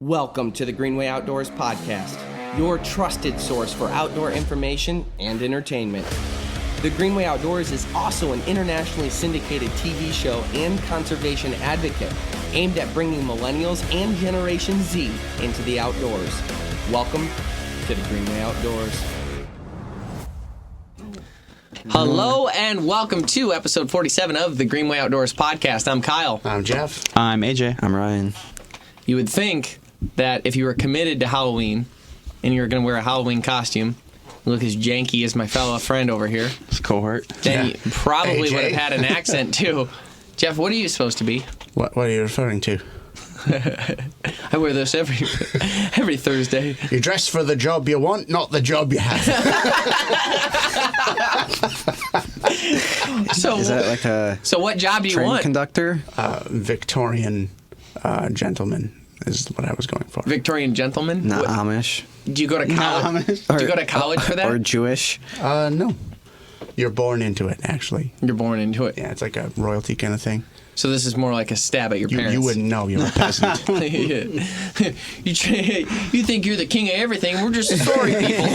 Welcome to the Greenway Outdoors Podcast, your trusted source for outdoor information and entertainment. The Greenway Outdoors is also an internationally syndicated TV show and conservation advocate aimed at bringing millennials and Generation Z into the outdoors. Welcome to the Greenway Outdoors. Hello and welcome to episode 47 of the Greenway Outdoors Podcast. I'm Kyle. I'm Jeff. I'm AJ. I'm Ryan. You would think that if you were committed to Halloween and you were going to wear a Halloween costume, look as janky as my fellow friend over here, It's cohort. then you probably AJ. would have had an accent too. Jeff, what are you supposed to be? What are you referring to? I wear this every Thursday. You dress for the job you want, not the job you have. So, Is that like a so what job do you train want? conductor? Victorian gentleman is what I was going for. Victorian gentleman? Not What- Amish. Do you go to college? Amish? Do you go to college for that? Or Jewish? No. You're born into it, actually. You're born into it. Yeah, it's like a royalty kind of thing. So this is more like a stab at your parents. You wouldn't know. You're a peasant. you think you're the king of everything. We're just sorry people.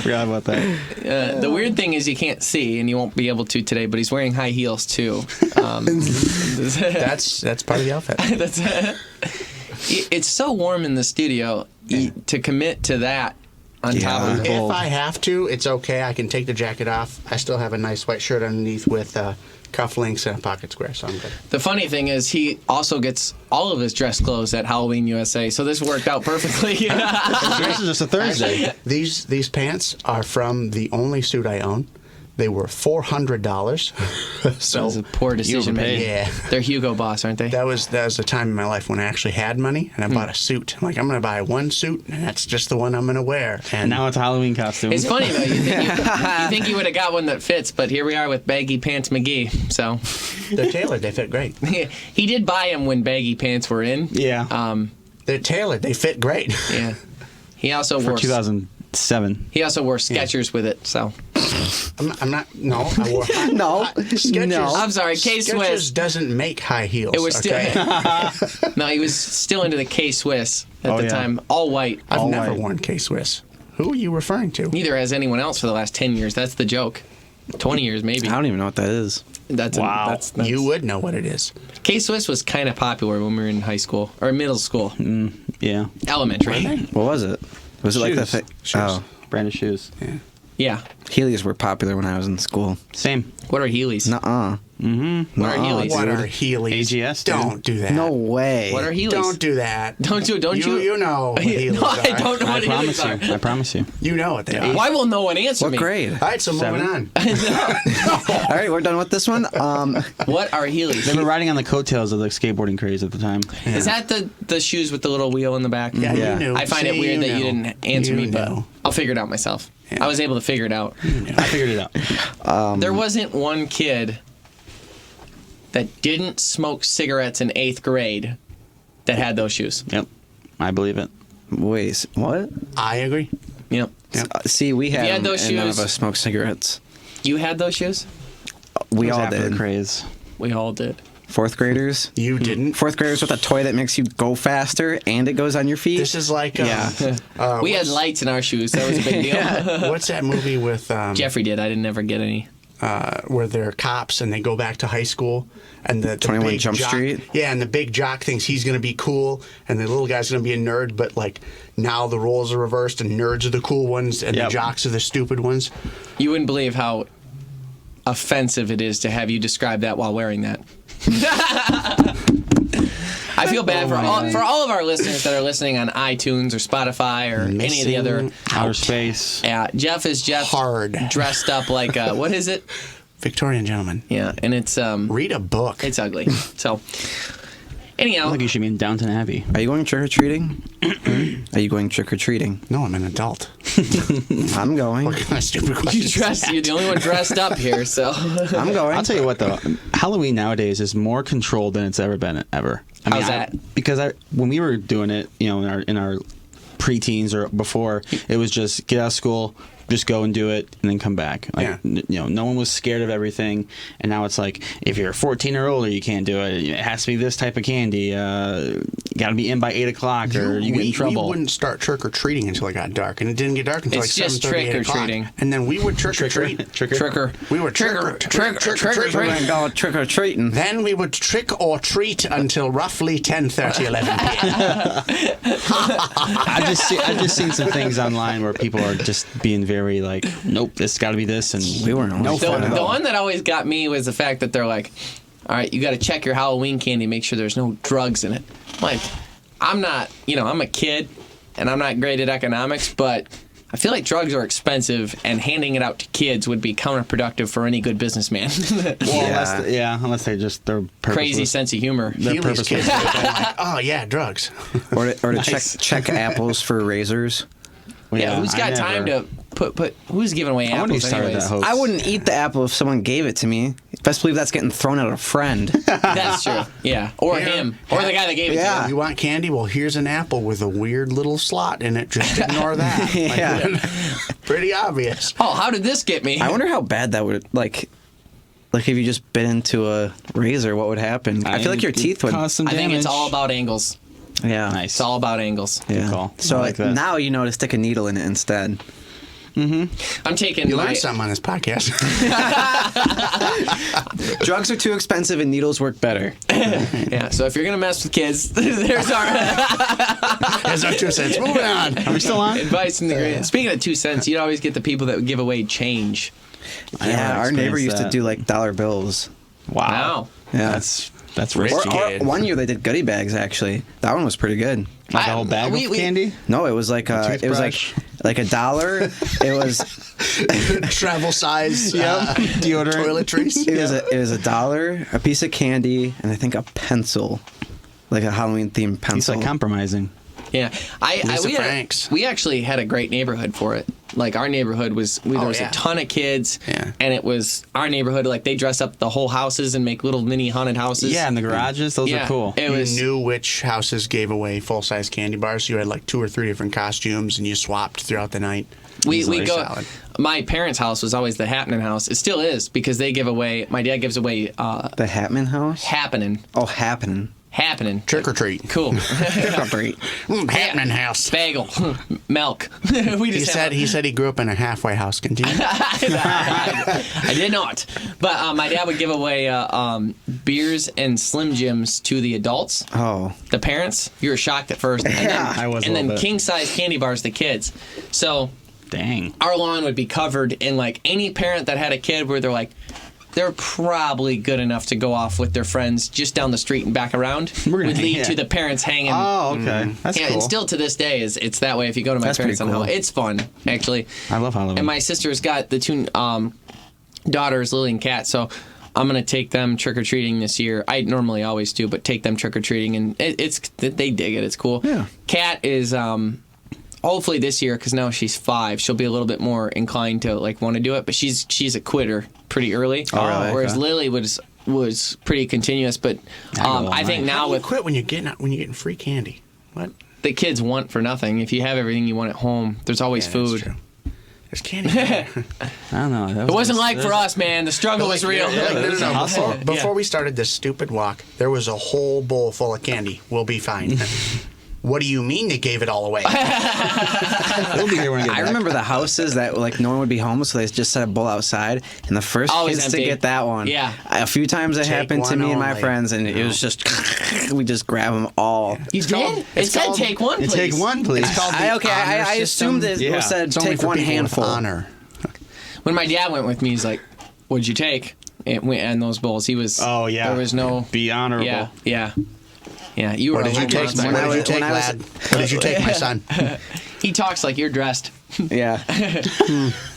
Forgot about that. The weird thing is you can't see, and you won't be able to today, but he's wearing high heels, too. That's part of the outfit. It's so warm in the studio to commit to that on top of it. If I have to, it's okay. I can take the jacket off. I still have a nice white shirt underneath with cufflinks and a pocket square, so I'm good. The funny thing is he also gets all of his dress clothes at Halloween USA, so this worked out perfectly. This is just a Thursday. These pants are from the only suit I own. They were $400. That was a poor decision made. Yeah. They're Hugo Boss, aren't they? That was the time in my life when I actually had money and I bought a suit. I'm like, I'm going to buy one suit and that's just the one I'm going to wear. And Now it's a Halloween costume. It's funny though. You think you would have got one that fits, but here we are with Baggy Pants McGee. So they're tailored. They fit great. he did buy them when baggy pants were in. Yeah. They're tailored. They fit great. Yeah. He also For wore 2007. He also wore Skechers with it. So I'm not. No, I wore. Skechers, No. I'm sorry, K-Swiss. Skechers doesn't make high heels. It was still okay? no. He was still into the K-Swiss at the yeah. time, all white. I've All never white. worn K-Swiss. Who are you referring to? Neither has anyone else for the last 10 years. That's the joke. 20 years maybe. I don't even know what that is. Wow. That's You would know what it is. K-Swiss was kind of popular when we were in high school or middle school, Yeah. elementary. What was it? Was it like the Shoes. thing? Oh, Branded shoes. Yeah. Heelys were popular when I was in school. Same. What are Heelys? Nuh-uh. What are Heelys? What dude. are Heelys? AGS, dude. Don't do that. No way. What are Heelys? Don't do that. Don't you? You know what Heelys No, I are. don't know I what promise Heelys you. are. I promise you. You know what they are. Why will no one answer What me? grade? All right, so moving on. All right, we're done with this one. What are Heelys? They were riding on the coattails of the skateboarding craze at the time. Is that the shoes with the little wheel in the back? Yeah, Yeah. you knew. I find it See, weird that you know. didn't answer You me, but know. I'll figure it out myself. Yeah. I was able to figure it out. I figured it out. There wasn't one kid that didn't smoke cigarettes in 8th grade that had those shoes. Yep. I believe it. Wait, what? I agree. Yep. See, we had, you had them, those and none of shoes- us smoked cigarettes. You had those shoes? We It was all after did. the craze. We all did. Fourth graders. You didn't. Fourth graders with a toy that makes you go faster and it goes on your feet. This is like Yeah. We had lights in our shoes. That was a big deal. what's that movie with Jeffrey did. I didn't ever get any. where they're cops and they go back to high school and the 21 big Jump jock, Street? Yeah, and the big jock thinks he's going to be cool and the little guy's going to be a nerd, but like now the roles are reversed and nerds are the cool ones and Yep. the jocks are the stupid ones. You wouldn't believe how offensive it is to have you describe that while wearing that. I feel bad for all of our listeners that are listening on iTunes or Spotify or any of the other. Outer space. Yeah, Jeff is Hard. dressed up like what is it? Victorian gentleman. Yeah, and it's Read a book. it's ugly. So I anyhow, think you should be in Downton Abbey. Are you going trick-or-treating? Are you going trick-or-treating? No, I'm an adult. I'm going. What kind of stupid question? you're the only one dressed up here, so I'm going. I'll tell you what, though. Halloween nowadays is more controlled than it's ever been, ever. How's that? Because when we were doing it, in our preteens or before, it was just get out of school, just go and do it, and then come back. Like, no one was scared of everything. And now it's like, if you're 14 or older, you can't do it. It has to be this type of candy. got to be in by 8 o'clock or you get in trouble. We wouldn't start trick or treating until it got dark, and it didn't get dark until It's like just 7:30, 8 o'clock. trick-or-treating. And then we would trick or treat. Tricker. We would trick or treat. We're gonna go trick or treating. Then we would trick or treat until roughly 10:30, 11 p.m. I've just seen some things online where people are just being very like, nope, this got to be this, and We weren't no always fun at The all. one that always got me was the fact that they're like, all right, you got to check your Halloween candy, make sure there's no drugs in it. Like, I'm not, I'm a kid, and I'm not great at economics, but I feel like drugs are expensive, and handing it out to kids would be counterproductive for any good businessman. Unless they just they're Crazy purposeless. sense of humor. Healy's kids would have been like, oh yeah, drugs. Or to Nice. check apples for razors. Yeah, who's got time to put? Who's giving away I wonder who apples started anyways? that hoax. I wouldn't eat the apple if someone gave it to me. Best believe that's getting thrown at a friend. That's true. Yeah, or Yeah. him, or the guy that gave it to Yeah. you. You want candy? Well, here's an apple with a weird little slot in it. Just ignore that. Yeah. Pretty obvious. Oh, how did this get me? I wonder how bad that would like if you just bit into a razor, what would happen? I feel like your teeth would. cause some I think it's damage. all about angles. Yeah. Nice. It's all about angles. Yeah. call. So I like that. now you know to stick a needle in it instead. I'm taking You my. learned something on this podcast. Drugs are too expensive and needles work better. Yeah. So if you're gonna mess with kids, there's our There's our 2 cents. Moving on. Are we still on? advice in the green. Speaking of 2 cents, you'd always get the people that would give away change. Yeah, our neighbor experienced used to that. do like dollar bills. Wow. Wow. Yeah. That's rich. Rich. Or kid. one year they did goodie bags actually. That one was pretty good. Like a whole bag of candy? No, it was like it was toothbrush? like $1. It was Travel size Deodorant. toiletries. it was $1, a piece of candy, and I think a pencil, like a Halloween themed pencil. He's like compromising. Yeah, Lisa Franks. we actually had a great neighborhood for it. Like our neighborhood was, there was yeah. a ton of kids, Yeah. and it was our neighborhood. Like they dress up the whole houses and make little mini haunted houses. Yeah, in the garages, those Yeah, are cool. It was You knew which houses gave away full-size candy bars. You had like 2 or 3 different costumes, and you swapped throughout the night. we Easily go. salad. My parents' house was always the happening house. It still is because they give away. My dad gives away The Hatman house? happening. Oh, happening. Trick or treat. Cool. Happening house. Bagel, milk. We He just said he grew up in a halfway house. Continue. I did not. But my dad would give away beers and Slim Jims to the adults, Oh. the parents. You were shocked at first. And Yeah, then, I was a And then little bit. king-size candy bars, the kids. So Dang. our lawn would be covered in like any parent that had a kid where they're like, they're probably good enough to go off with their friends just down the street and back around We're gonna- would lead yeah. to the parents hanging. Oh, okay. That's yeah, cool. and still to this day it's that way. If you go to my That's parents' pretty on cool. Halloween, it's fun actually. I love Halloween. And my sister's got the 2 daughters, Lily and Kat, so I'm gonna take them trick or treating this year. I normally always do, but take them trick or treating, and they dig it. It's cool. Yeah. Kat is hopefully this year, because now she's 5, she'll be a little bit more inclined to like want to do it. But she's a quitter pretty early. Oh, really? Whereas Okay. Lily was pretty continuous. But I think How now do you with quit when you're getting free candy. What? the kids want for nothing. If you have everything you want at home, there's always Yeah, that's food. true. There's candy. there. I don't know. It wasn't like for us, man. The struggle was real. Like, no, There's a hustle. Before we started this stupid walk, there was a whole bowl full of candy. We'll be fine. What do you mean they gave it all away? We'll be here when I get I back. remember the houses that like no one would be home, so they just set a bowl outside, and the first Always kids empty. to get that one. Yeah. A few times it Take happened to one me and my only. friends, and it was just we just grab them all. You did? It it's said called- take one, please. Take one, please. It's called the I honor assumed system. it Yeah. said It's only take for one people with handful. honor. When my dad went with me, he's like, "What'd you take?" And those bowls, he was. Oh, yeah. There was no. Be honorable. Yeah. You were. What did a you take? monster. What did you when take, I was- lad? What did you take, my son? He talks like you're dressed. Yeah.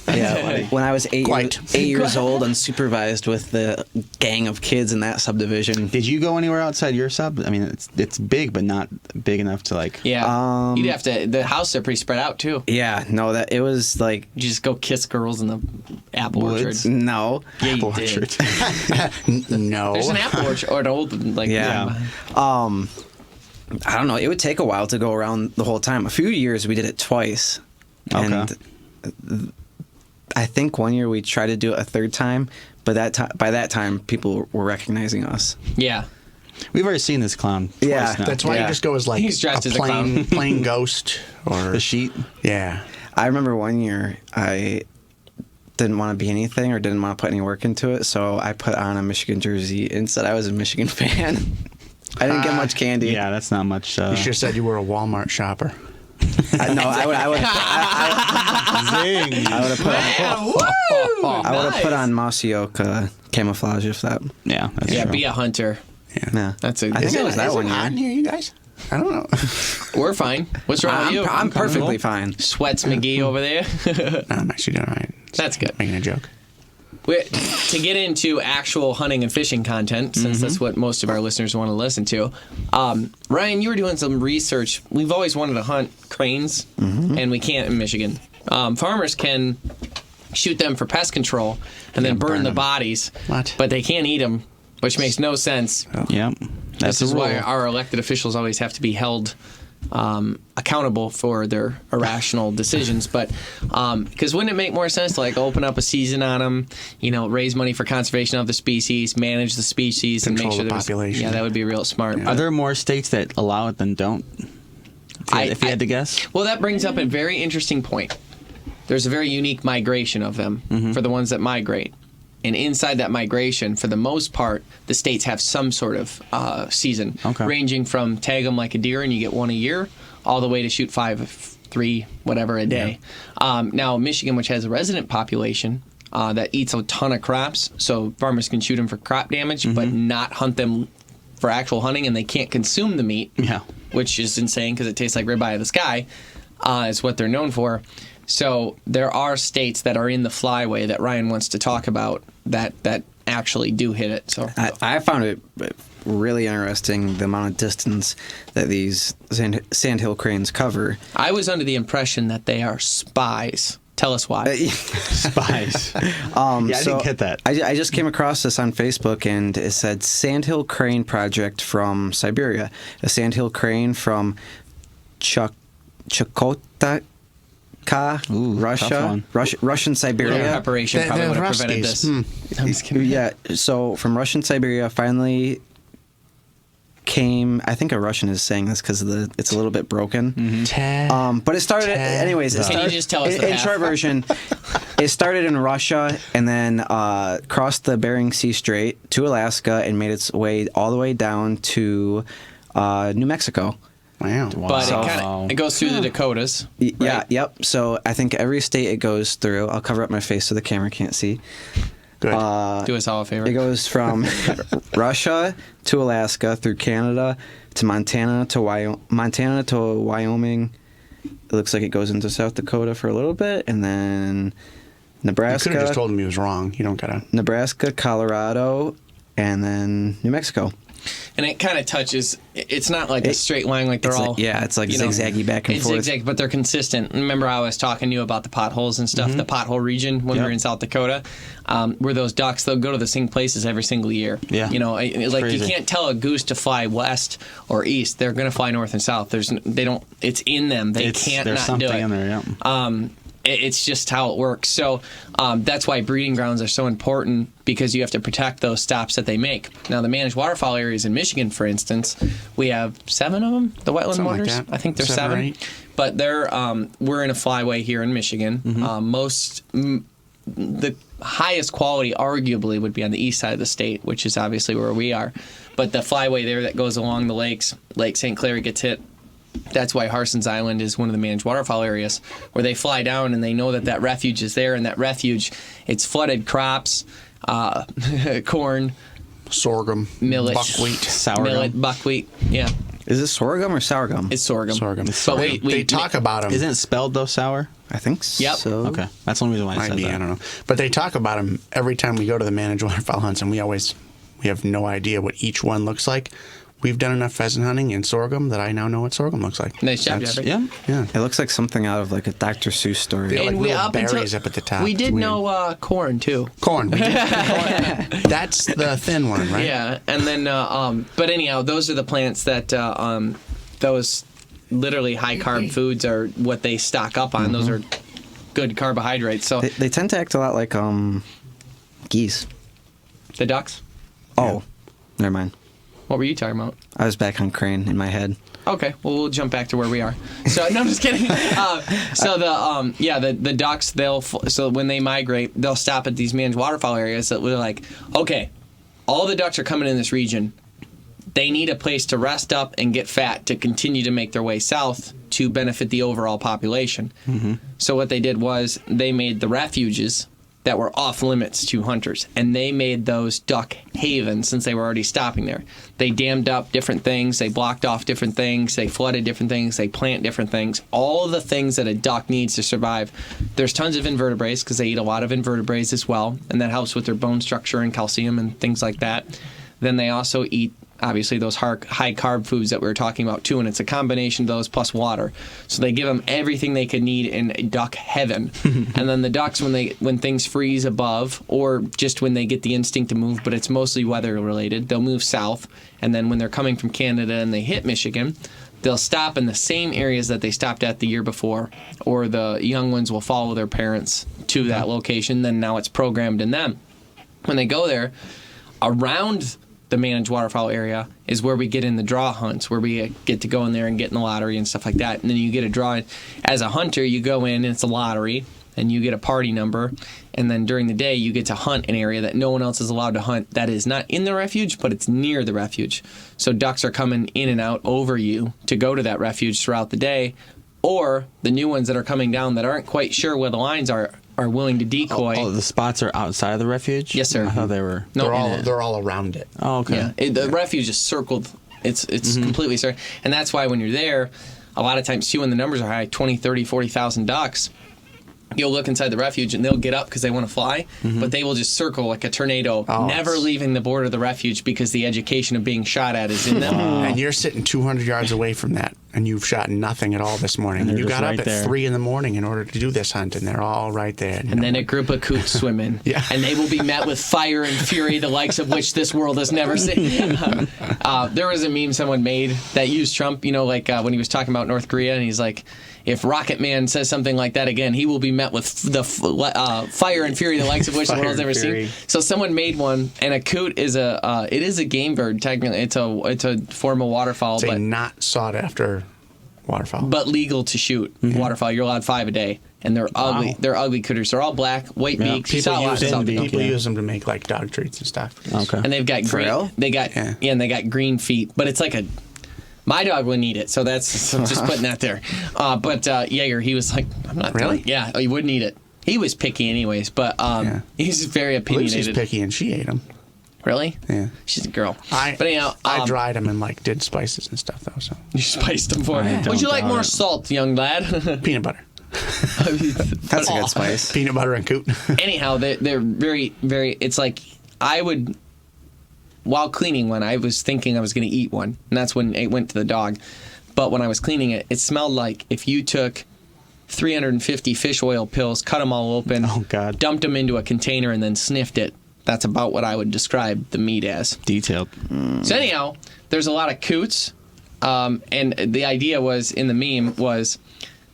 Yeah. When I was 8 years old, unsupervised with the gang of kids in that subdivision. Did you go anywhere outside your sub? I mean, it's big, but not big enough to like. Yeah. You'd have to. The houses are pretty spread out too. Yeah, no, that it was like You just go kiss girls in the apple Woods? orchard. no. Yeah, you Orchard. did. No. There's an apple orchard or an old like. Yeah. I don't know. It would take a while to go around the whole time. A few years we did it twice, and I think one year we tried to do it a third time, but by that time people were recognizing us. Yeah. We've already seen this clown. Yeah. Twice now. That's why you just go as like He's dressed as a clown. plain ghost or The sheet. Yeah. I remember one year I didn't want to be anything or didn't want to put any work into it, so I put on a Michigan jersey and said I was a Michigan fan. I didn't get much candy. Yeah, that's not much. You should have said you were a Walmart shopper. No, I would Zing. have put I would have put on Masioka camouflage if that. Yeah, that's Yeah, true. be a hunter. Yeah. That's a. I think it was that Is one it hot in year. here, you guys? I don't know. We're fine. What's wrong with you? I'm perfectly fine. Sweats McGee over there. No, I'm actually doing all right. That's good. Making a joke. To get into actual hunting and fishing content, since that's what most of our listeners want to listen to, Ryan, you were doing some research. We've always wanted to hunt cranes, and we can't in Michigan. Farmers can shoot them for pest control and then burn the them. bodies, What? but they can't eat them, which makes no sense. Yep. That's This is the rule. why our elected officials always have to be held accountable for their irrational decisions. But because wouldn't it make more sense to like open up a season on them, raise money for conservation of the species, manage the species, and Control make sure the there was, population. yeah, that would be real smart. Are there more states that allow it than don't? If you had to guess. Well, that brings up a very interesting point. There's a very unique migration of them for the ones that migrate. And inside that migration, for the most part, the states have some sort of season, ranging from tag them like a deer and you get one a year, all the way to shoot 5, 3, whatever a day. Yeah. Now, Michigan, which has a resident population that eats a ton of crops, so farmers can shoot them for crop damage, but not hunt them for actual hunting, and they can't consume the meat, which is insane because it tastes like ribeye of the sky, is what they're known for. So there are states that are in the flyway that Ryan wants to talk about that actually do hit it. So I found it really interesting, the amount of distance that these sandhill cranes cover. I was under the impression that they are spies. Tell us why. Spies. I didn't get that. I just came across this on Facebook, and it said Sandhill Crane Project from Siberia. A sandhill crane from Chukotka, Russia, Russian Siberia. Little preparation probably would have prevented this. I'm just kidding. Yeah, so from Russian Siberia finally came. I think a Russian is saying this because it's a little bit broken. But it started anyways. Can you just tell us the in half? short version? It started in Russia and then crossed the Bering Sea Strait to Alaska and made its way all the way down to New Mexico. Wow. But it goes through the Dakotas. Yeah, right? yep. So I think every state it goes through. I'll cover up my face so the camera can't see. Good. Do us all a favor. It goes from Russia to Alaska, through Canada to Montana to Wyoming. It looks like it goes into South Dakota for a little bit, and then You Nebraska. could have just told him he was wrong. You don't gotta. Nebraska, Colorado, and then New Mexico. And it kind of touches. It's not like a straight line like they're all. It's like zigzaggy back and it's forth. zigzag, but they're consistent. Remember, I was talking to you about the potholes and stuff. The pothole region when we were in South Dakota, where those ducks they'll go to the same places every single year. Yeah. Like crazy. you can't tell a goose to fly west or east. They're going to fly north and south. They don't. It's in them. They can't There's not something do it. in there. Yeah. It's just how it works. So that's why breeding grounds are so important, because you have to protect those stops that they make. Now, the managed waterfowl areas in Michigan, for instance, we have 7 of them, the wetland Something like waters. that. I think there's 7 or 7. 8. But we're in a flyway here in Michigan. The highest quality, arguably, would be on the east side of the state, which is obviously where we are. But the flyway there that goes along the lakes, Lake St. Clair gets hit. That's why Harson's Island is one of the managed waterfowl areas where they fly down and they know that refuge is there, and that refuge, it's flooded crops, corn, Sorghum, millet, buckwheat, Sourdough. millet, buckwheat. Yeah, Is this sorghum or sorghum? it's sorghum. sorghum. But They talk about them. Isn't it spelled though sour? I think Yep. so. Okay, that's the only reason why I Might said be, that. I don't know. But they talk about them every time we go to the managed waterfowl hunts, and we have no idea what each one looks like. We've done enough pheasant hunting in sorghum that I now know what sorghum looks like. Nice job, That's- Jeffrey. Yeah. Yeah. It looks like something out of like a Dr. Seuss story. They're like And we little up until berries up at the top. we It's did weird. know corn too. Corn. We did. Corn. That's the thin one, right? Yeah, and then but anyhow, those are the plants that those literally high carb foods are what they stock up on. Those are good carbohydrates. So They tend to act a lot like geese. the ducks. Oh, never mind. What were you talking about? I was back on crane in my head. Okay, well, we'll jump back to where we are. So, no, I'm just kidding. The ducks, so when they migrate, they'll stop at these managed waterfowl areas that we're like, okay, all the ducks are coming in this region. They need a place to rest up and get fat to continue to make their way south to benefit the overall population. Mm-hmm. So what they did was they made the refuges that were off limits to hunters, and they made those duck havens since they were already stopping there. They dammed up different things, they blocked off different things, they flooded different things, they plant different things, all of the things that a duck needs to survive. There's tons of invertebrates because they eat a lot of invertebrates as well, and that helps with their bone structure and calcium and things like that. Then they also eat, obviously, those high carb foods that we were talking about too, and it's a combination of those plus water. So they give them everything they could need in duck heaven. And then the ducks, when things freeze above, or just when they get the instinct to move, but it's mostly weather related, they'll move south. And then when they're coming from Canada and they hit Michigan, they'll stop in the same areas that they stopped at the year before, or the young ones will follow their parents to that location. Then now it's programmed in them. When they go there, around the managed waterfowl area is where we get in the draw hunts, where we get to go in there and get in the lottery and stuff like that. And then you get a draw. As a hunter, you go in, and it's a lottery, and you get a party number. And then during the day, you get to hunt an area that no one else is allowed to hunt that is not in the refuge, but it's near the refuge. So ducks are coming in and out over you to go to that refuge throughout the day. Or the new ones that are coming down that aren't quite sure where the lines are willing to decoy. Oh, the spots are outside of the refuge? Yes, sir. I thought they were. No, they're all around it. Oh, okay. Yeah, the refuge is circled. It's completely circled. And that's why when you're there, a lot of times too, when the numbers are high, 20, 30, 40,000 ducks, you'll look inside the refuge and they'll get up because they want to fly, but they will just circle like a tornado, never leaving the border of the refuge because the education of being shot at is in them. And you're sitting 200 yards away from that, and you've shot nothing at all this morning. And you got up at 3 in the morning in order to do this hunt, and they're all right there. And then a group of coots swim in, and they will be met with fire and fury, the likes of which this world has never seen. There was a meme someone made that used Trump, when he was talking about North Korea, and he's like, if Rocket Man says something like that again, he will be met with the fire and fury, the likes of which the world's never seen. So someone made one, and a coot is it is a game bird technically. It's a form of waterfowl, it's a not sought after waterfowl, but legal to shoot waterfowl. You're allowed 5 a day, and they're ugly. Wow. They're ugly critters. They're all black, white beaks. People use them to make like dog treats and stuff. Okay, and they've got green. real? They got and they got green feet, but it's like a. My dog wouldn't eat it, so that's just putting that there. But Jaeger, he was like, I'm not really. Yeah, he wouldn't eat it. He was picky anyways, but he's very opinionated. Lucy's picky, and she ate them. Really? Yeah. She's a girl. But anyhow, I dried them and did spices and stuff though. So you spiced them for me. Would you like more salt, young lad? Peanut butter. That's a good spice. Peanut butter and coot. Anyhow, they're very, very. It's like I would. While cleaning one, I was thinking I was going to eat one, and that's when it went to the dog. But when I was cleaning it, it smelled like if you took 350 fish oil pills, cut them all open, dumped them into a container, and then sniffed it. That's about what I would describe the meat as. Detailed. So anyhow, there's a lot of coots, and the idea was, in the meme, was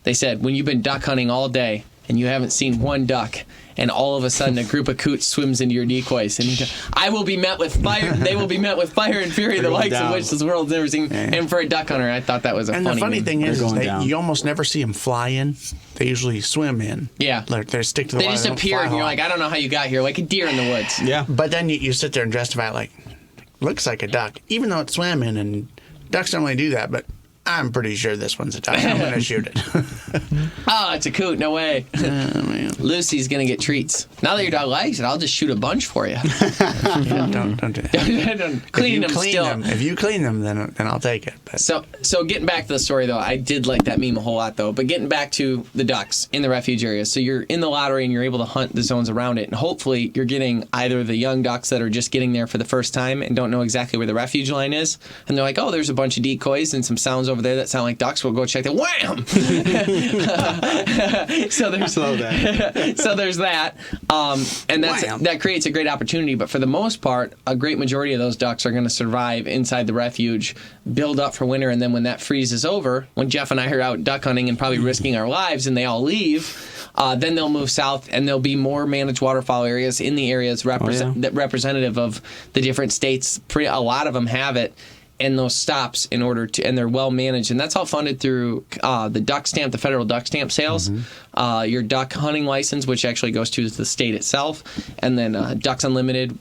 they said, when you've been duck hunting all day and you haven't seen one duck, and all of a sudden a group of coots swims into your decoys, and I will be met with fire. They will be met with fire and fury, the likes of which this world's never seen. Yeah. And for a duck hunter, I thought that was a funny. And the funny thing is that you almost never see them fly in. They usually swim in. Yeah, they stick to the water. They just appear, and you're like, I don't know how you got here, like a deer in the woods. Yeah, but then you sit there and justify it like, looks like a duck, even though it swam in, and ducks don't really do that, but. I'm pretty sure this one's a duck. I'm going to shoot it. Oh, it's a coot. No way. Man. Lucy's going to get treats. Now that your dog likes it, I'll just shoot a bunch for you. Don't do that. Clean them still. If you clean them, then I'll take it. But. So getting back to the story, though, I did like that meme a whole lot, though. But getting back to the ducks in the refuge area. So you're in the lottery, and you're able to hunt the zones around it. And hopefully you're getting either the young ducks that are just getting there for the first time and don't know exactly where the refuge line is. And they're like, oh, there's a bunch of decoys and some sounds over there that sound like ducks. We'll go check that. Wham! So there's slow down. So there's that, and that creates a great opportunity. But for the most part, a great majority of those ducks are going to survive inside the refuge, build up for winter, and then when that freezes over, when Jeff and I are out duck hunting and probably risking our lives, and they all leave. Then they'll move south, and there'll be more managed waterfowl areas in the areas that representative of the different states. A lot of them have it in those stops in order to, and they're well managed, and that's all funded through the duck stamp, the federal duck stamp sales, your duck hunting license, which actually goes to the state itself, and then Ducks Unlimited,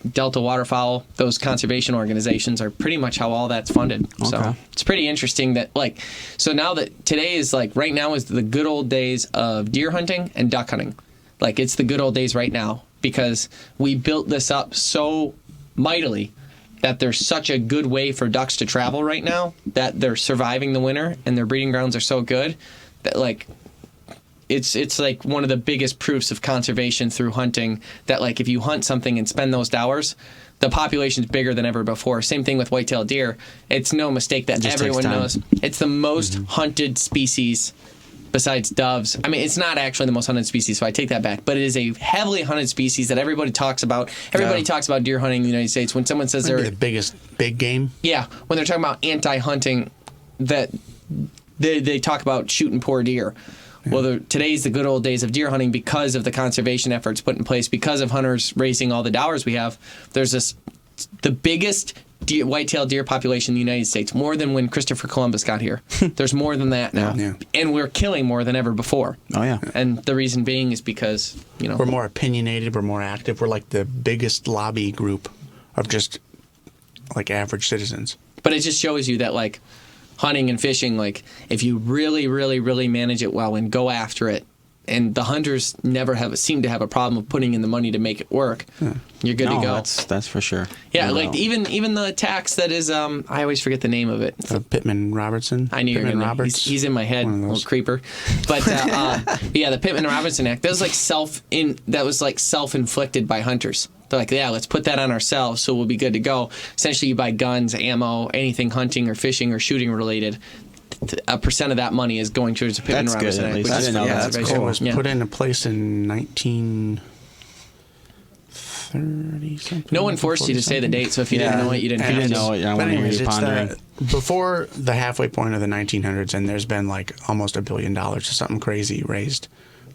Delta Waterfowl, those conservation organizations are pretty much how all that's funded. Okay. So it's pretty interesting that so now that today is right now is the good old days of deer hunting and duck hunting. It's the good old days right now because we built this up so mightily that there's such a good way for ducks to travel right now that they're surviving the winter and their breeding grounds are so good that it's one of the biggest proofs of conservation through hunting that if you hunt something and spend those hours, the population's bigger than ever before. Same thing with white-tailed deer. It's no mistake that everyone knows it's the most hunted species besides doves. I mean, it's not actually the most hunted species, so I take that back. But it is a heavily hunted species that everybody talks about. Everybody talks about deer hunting in the United States. When someone says they're the biggest big game. Yeah, when they're talking about anti-hunting, that they talk about shooting poor deer. Yeah. Well, today's the good old days of deer hunting because of the conservation efforts put in place, because of hunters raising all the dollars we have. There's the biggest white-tailed deer population in the United States, more than when Christopher Columbus got here. There's more than that now. Yeah. And we're killing more than ever before. Oh, yeah. And the reason being is because, we're more opinionated, we're more active, we're like the biggest lobby group of just, average citizens. But it just shows you that, hunting and fishing, if you really, really, really manage it well and go after it, and the hunters never seem to have a problem of putting in the money to make it work. Yeah. You're good to go. That's for sure. Yeah, even the tax that is I always forget the name of it. Pittman Robertson. I knew you were going to. Roberts. He's in my head, little creeper. But the Pittman Robertson Act. That was self-inflicted by hunters. They're let's put that on ourselves so we'll be good to go. Essentially, you buy guns, ammo, anything hunting or fishing or shooting related. A percent of that money is going towards the Pittman Robertson Act. Which is that's cool. It was put into place in 1930 something. No one forced you to say the date, so if you didn't know it, you didn't have to know it. But anyways, it's before the halfway point of the 1900s, and there's been almost $1 billion or something crazy raised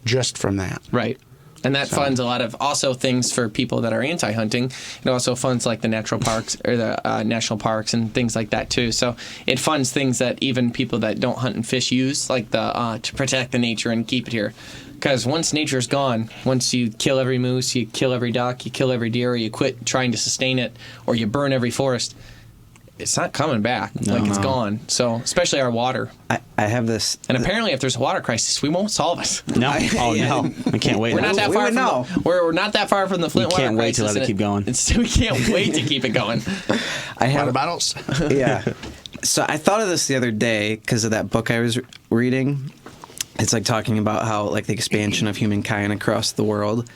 just from that. Right. And that funds a lot of also things for people that are anti-hunting. It also funds the natural parks or the national parks and things like that too. So it funds things that even people that don't hunt and fish use, to protect the nature and keep it here. Because once nature's gone, once you kill every moose, you kill every duck, you kill every deer, or you quit trying to sustain it, or you burn every forest, it's not coming back. It's gone. So, especially our water. I have this. And apparently, if there's a water crisis, we won't solve it. No. Oh, no. I can't wait. We're not that far from we're not that far from the Flint water crisis. We can't wait to let it keep going. We can't wait to keep it going. I have water bottles. Yeah. So I thought of this the other day because of that book I was reading. It's talking about how the expansion of humankind across the world.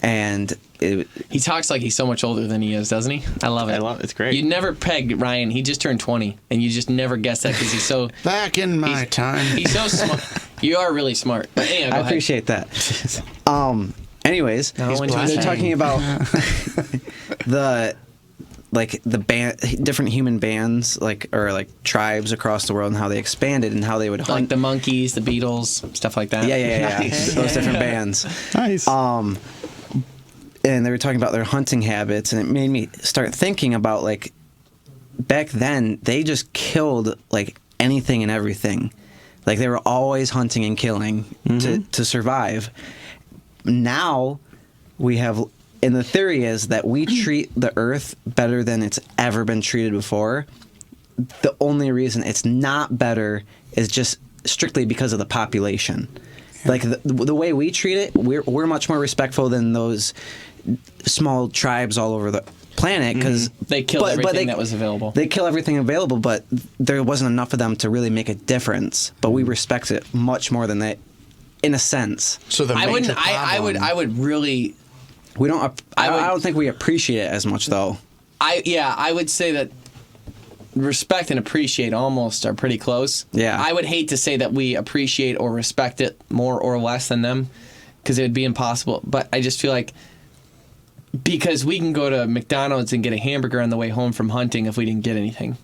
And he talks like he's so much older than he is, doesn't he? I love it. It's great. You never peg Ryan. He just turned 20, and you just never guess that because he's so... Back in my time. He's so smart. You are really smart. But anyhow, I appreciate that. Anyways, they're talking about the different human bands, or tribes across the world, and how they expanded and how they would hunt. The monkeys, the Beatles, stuff like that. Yeah. Nice. Those different bands. Nice. And they were talking about their hunting habits, and it made me start thinking about back then they just killed anything and everything. They were always hunting and killing to survive. Now we have, and the theory is that we treat the earth better than it's ever been treated before. The only reason it's not better is just strictly because of the population. Yeah. The way we treat it, we're much more respectful than those small tribes all over the planet because they kill everything that was available. They kill everything available, but there wasn't enough of them to really make a difference. But we respect it much more than that, in a sense. So I would really. We don't. I don't think we appreciate it as much, though. I would say that respect and appreciate almost are pretty close. Yeah. I would hate to say that we appreciate or respect it more or less than them, because it would be impossible. But I just feel like because we can go to McDonald's and get a hamburger on the way home from hunting if we didn't get anything.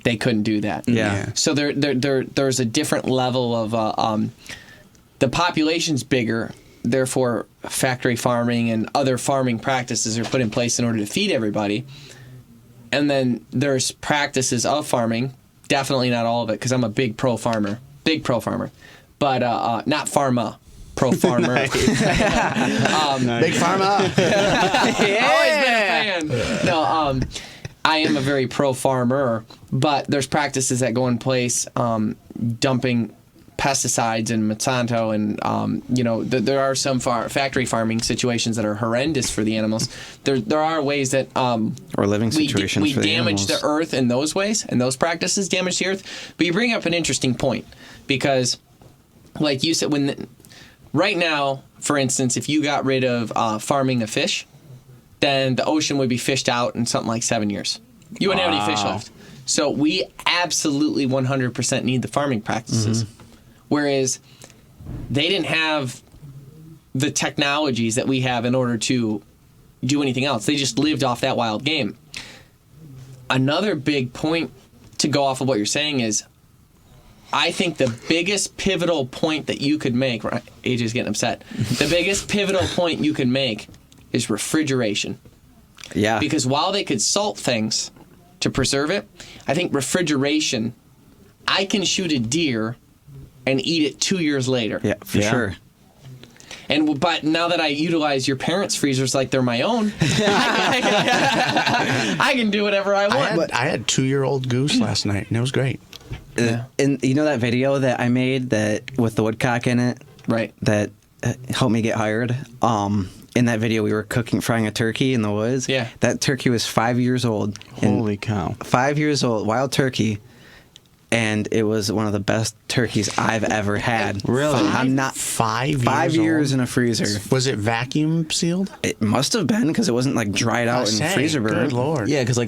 They couldn't do that. Yeah. So there's a different level of the population's bigger, therefore factory farming and other farming practices are put in place in order to feed everybody. And then there's practices of farming, definitely not all of it, because I'm a big pro farmer, but not pharma. Pro farmer. Big pharma. Always been a fan. No, I am a very pro farmer, but there's practices that go in place, dumping pesticides and Monsanto, and there are some factory farming situations that are horrendous for the animals. There are ways that or living situations we for the damage animals. the earth in those ways, and those practices damage the earth. But you bring up an interesting point because, like you said, right now, for instance, if you got rid of farming of fish, then the ocean would be fished out in something like 7 years. You wouldn't have any fish left. So we absolutely 100% need the farming practices. Mm-hmm. Whereas they didn't have the technologies that we have in order to do anything else. They just lived off that wild game. Another big point to go off of what you're saying is, I think the biggest pivotal point that you could make, right? AJ's getting upset. The biggest pivotal point you could make is refrigeration. Yeah. Because while they could salt things to preserve it, I think refrigeration, I can shoot a deer and eat it 2 years later. Yeah, for sure. But now that I utilize your parents' freezers like they're my own, I can do whatever I want. I had 2-year-old goose last night, and it was great. And you know that video that I made that with the woodcock in it? Right. That helped me get hired? In that video, we were frying a turkey in the woods. Yeah. That turkey was 5 years old. Holy cow. 5 years old, wild turkey. And it was one of the best turkeys I've ever had. Really? I'm not 5 years old? in a freezer. Was it vacuum sealed? It must have been because it wasn't like dried out in freezer burn. Good Lord. Yeah, because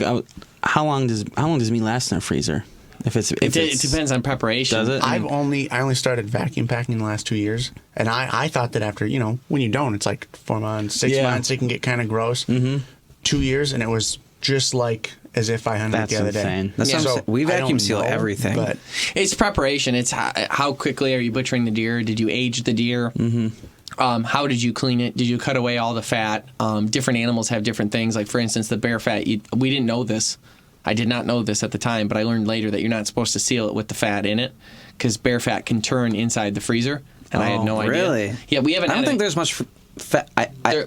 how long does meat last in a freezer? It depends on preparation. Does it? I only started vacuum packing in the last 2 years, and I thought that after, when you don't, it's like 4 months, 6 months, it can get kind of gross. Mm-hmm. 2 years, and it was just like as if I hunted the other insane. day. That's what I'm saying. We vacuum seal everything. But It's preparation. It's how quickly are you butchering the deer? Did you age the deer? Mm-hmm. How did you clean it? Did you cut away all the fat? Different animals have different things. Like, for instance, the bear fat. We didn't know this. I did not know this at the time, but I learned later that you're not supposed to seal it with the fat in it because bear fat can turn inside the freezer, and I had no idea. Really? Yeah, we haven't. I don't think there's much fat.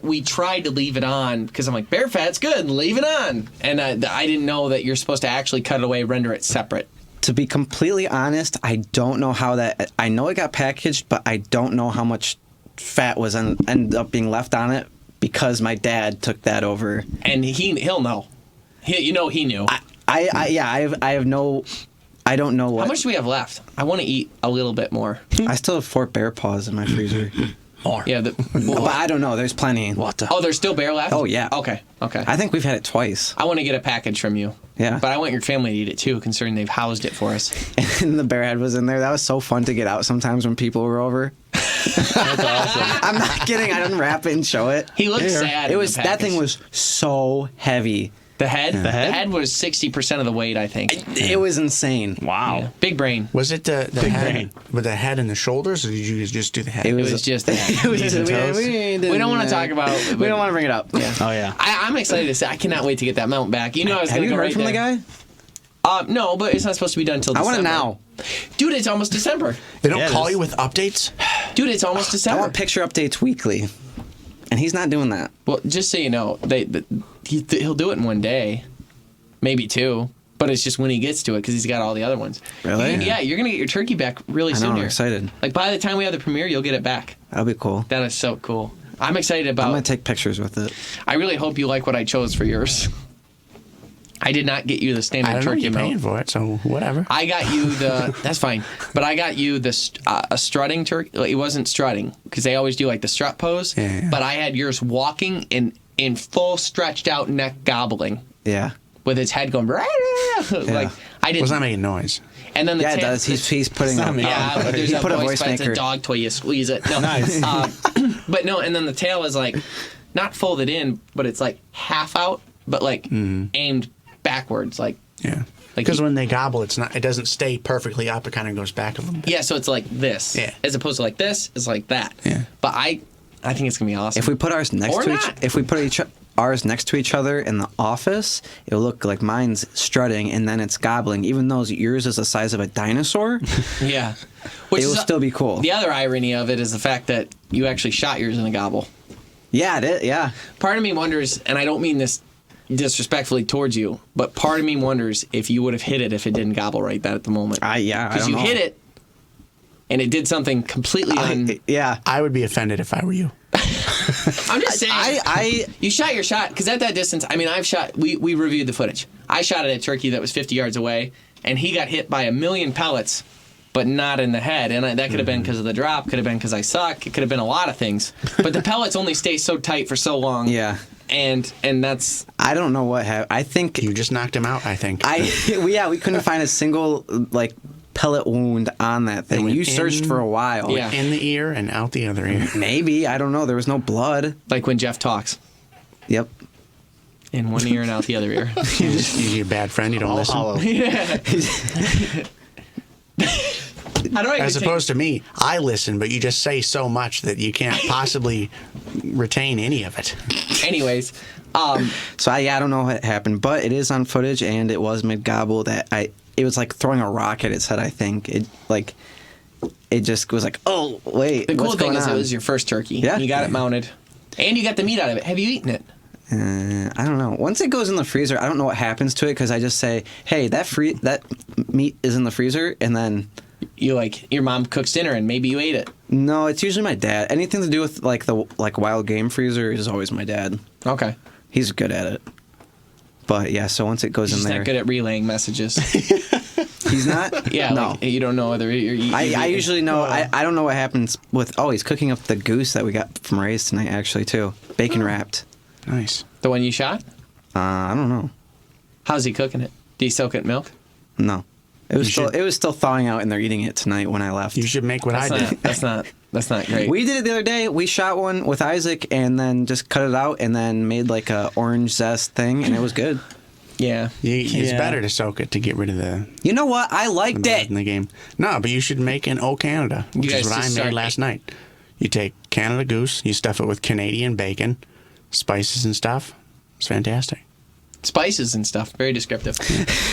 We tried to leave it on because I'm like, bear fat's good, leave it on, and I didn't know that you're supposed to actually cut it away, render it separate. To be completely honest, I don't know how that. I know it got packaged, but I don't know how much fat was ended up being left on it because my dad took that over, and he'll know. He knew. I have no. I don't know what. How much do we have left? I want to eat a little bit more. I still have 4 bear paws in my freezer. more. Yeah. But I don't know. There's plenty. What the? Oh, there's still bear left? Oh, yeah. Okay. I think we've had it twice. I want to get a package from you. Yeah. But I want your family to eat it too, considering they've housed it for us. And the bear head was in there. That was so fun to get out sometimes when people were over. That's awesome. I'm not kidding. I'd unwrap it and show it. He looked sad. That thing was so heavy. The head? The head? The head was 60% of the weight, I think. It was insane. Wow. Yeah. Big brain. Was it the Big head brain. with the head and the shoulders, or did you just do the head? It was just the head. It was Knees and toes? We don't want to talk about it. We don't want to bring it up. Yeah. Oh yeah. I'm excited to say I cannot wait to get that mount back. You know I was Have going to you go heard right from there. the guy? No, but it's not supposed to be done until I December. want it now. Dude, it's almost December. They don't Yeah, it call is. you with updates? Dude, it's almost I December. want picture updates weekly. And he's not doing that. Well, just so you know, he'll do it in one day, maybe 2. But it's just when he gets to it because he's got all the other ones. Really? Yeah, you're gonna get your turkey back really I know, soon. I'm here. excited. Like by the time we have the premiere, you'll get it back. That'll be cool. That is so cool. I'm excited I'm about. going to take pictures with it. I really hope you like what I chose for yours. I did not get you the I standard don't know. turkey You're paying mount. for it, so whatever. I got you the. That's fine. But I got you a strutting turkey. It wasn't strutting because they always do like the strut pose. Yeah. But I had yours walking in full stretched out neck gobbling Yeah. with his head going. Like I didn't. Was not making noise. And then the Yeah, it tail- does. He's putting up. Yeah, but there's He a put a voice voice bite. It's a maker. dog toy. You squeeze it. No. Nice. But no, and then the tail is like not folded in, but it's like half out, but like aimed backwards, like Yeah. Like Because when they gobble, it doesn't stay perfectly up. It kind of goes back a little bit. yeah. So it's like this, Yeah. as opposed to like this. It's like that. Yeah. But I think it's gonna be awesome. If we put ours next Or to not. if we put ours next to each other in the office, it'll look like mine's strutting and then it's gobbling, even though yours is the size of a dinosaur. yeah, It will still be cool. The other irony of it is the fact that you actually shot yours in a gobble. Yeah, it is. Yeah. Part of me wonders, and I don't mean this disrespectfully towards you, but part of me wonders if you would have hit it if it didn't gobble right that at the moment. I Because don't you know. hit it, and it did something completely Yeah. I would be offended if I were you. I'm just saying. You shot your shot, because at that distance, I mean, we reviewed the footage. I shot at a turkey that was 50 yards away, and he got hit by a million pellets, but not in the head. And that could have been because of the drop, could have been because I suck, it could have been a lot of things. But the pellets only stay so tight for so long. Yeah. And that's... I don't know what happened. I think You just knocked him out, I think. we couldn't find a single like pellet wound on that thing. went You searched in- for a while. Yeah. In the ear and out the other ear. Maybe, I don't know. There was no blood. like when Jeff talks. Yep. In one ear and out the other ear. You're a bad friend. You don't listen. How do I As opposed to me, I listen, but you just say so much that you can't possibly retain any of it. Anyways, So I don't know what happened, but it is on footage, and it was mid gobble that it was like throwing a rock at its head. I think it just was like, oh wait. the cool what's thing going is on? it was your first turkey. Yeah. You got it mounted. And you got the meat out of it. Have you eaten it? I don't know. Once it goes in the freezer, I don't know what happens to it because I just say, hey, that meat is in the freezer, and then. Your mom cooks dinner and maybe you ate it. No, it's usually my dad. Anything to do with the wild game freezer is always my dad. Okay. He's good at it. But yeah, so once it goes He's in there, not good at relaying messages. he's not. Yeah, no. like, you don't know whether you're eating. I usually know. I don't know what happens with. Oh, he's cooking up the goose that we got from Ray's tonight, actually too, bacon wrapped. Nice. The one you shot? I don't know. How's he cooking it? Do you soak it in milk? No, it was You still it was still thawing out, and they're eating it tonight when I left. You should make what I did. That's not great. We did it the other day. We shot one with Isaac, and then just cut it out, and then made like a orange zest thing, and it was good. Yeah. It's Yeah. better to soak it to get rid of the You know what? I liked blood it. in the game. No, but you should make an O Canada, which You guys is what I just made start- last night. You take Canada goose, you stuff it with Canadian bacon, spices and stuff. It's fantastic. Spices and stuff. Very descriptive.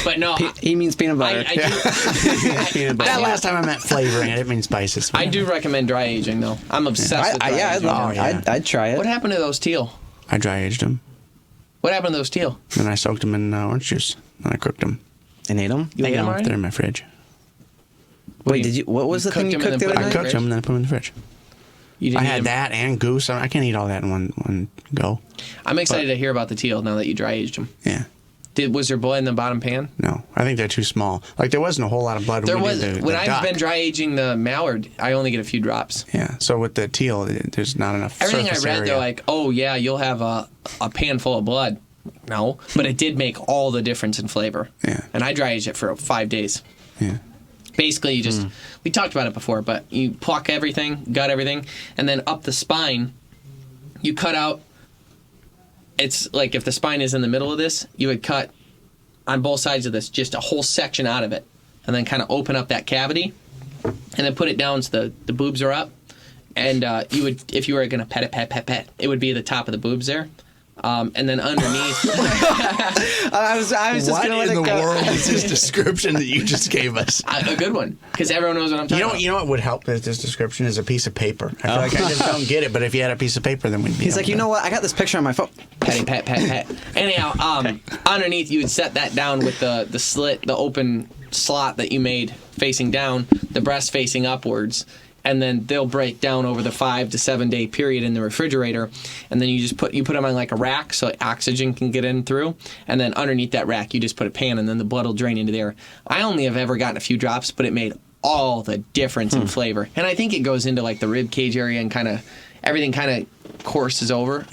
But no, He means peanut butter. That last time I meant flavoring, I didn't mean spices. I do recommend dry aging though. I'm obsessed with dry I'd aging. love Oh, it. yeah. I'd try it. What happened to those teal? I dry aged them, What happened to those teal? then I soaked them in orange juice, and I cooked them. And ate them? You ate them already? They're in my fridge. Wait, did you? What was the thing cooked you them and cooked the then other I put night? cooked them, and then I put them in the fridge. You didn't I eat had them? that and goose. I can't eat all that in one go. I'm excited to hear about the teal now that you dry aged them. Yeah. Was there blood in the bottom pan? No, I think they're too small. Like there wasn't a whole lot of blood. There when we was. did the When I've duck. been dry aging the mallard, I only get a few drops. Yeah. So with the teal, there's not enough. Everything I surface read, area. they're like, oh yeah, you'll have a pan full of blood. No, but it did make all the difference in flavor. Yeah. And I dry aged it for 5 days. Yeah. Basically, you just we talked about it before, but you pluck everything, gut everything, and then up the spine, you cut out. It's like if the spine is in the middle of this, you would cut on both sides of this just a whole section out of it, and then kind of open up that cavity, and then put it down so the boobs are up, and you would, if you were gonna pet it, it would be the top of the boobs there. And then underneath, I was just What gonna let in it the go. world is this description that you just gave us? a good one, because everyone knows what I'm talking about. You know what would help with this description is a piece of paper. I feel like I just don't get it, but if you had a piece of paper, then we'd be. He's able like, you to- know what? I got this picture on my phone. Petty, pet. Anyhow, underneath you would set that down with the slit, the open slot that you made facing down, the breast facing upwards, and then they'll break down over the 5 to 7 day period in the refrigerator, and then you put them on like a rack so oxygen can get in through, and then underneath that rack you just put a pan, and then the blood will drain into there. I only have ever gotten a few drops, but it made all the difference in flavor, and I think it goes into like the rib cage area and kind of everything kind of courses over,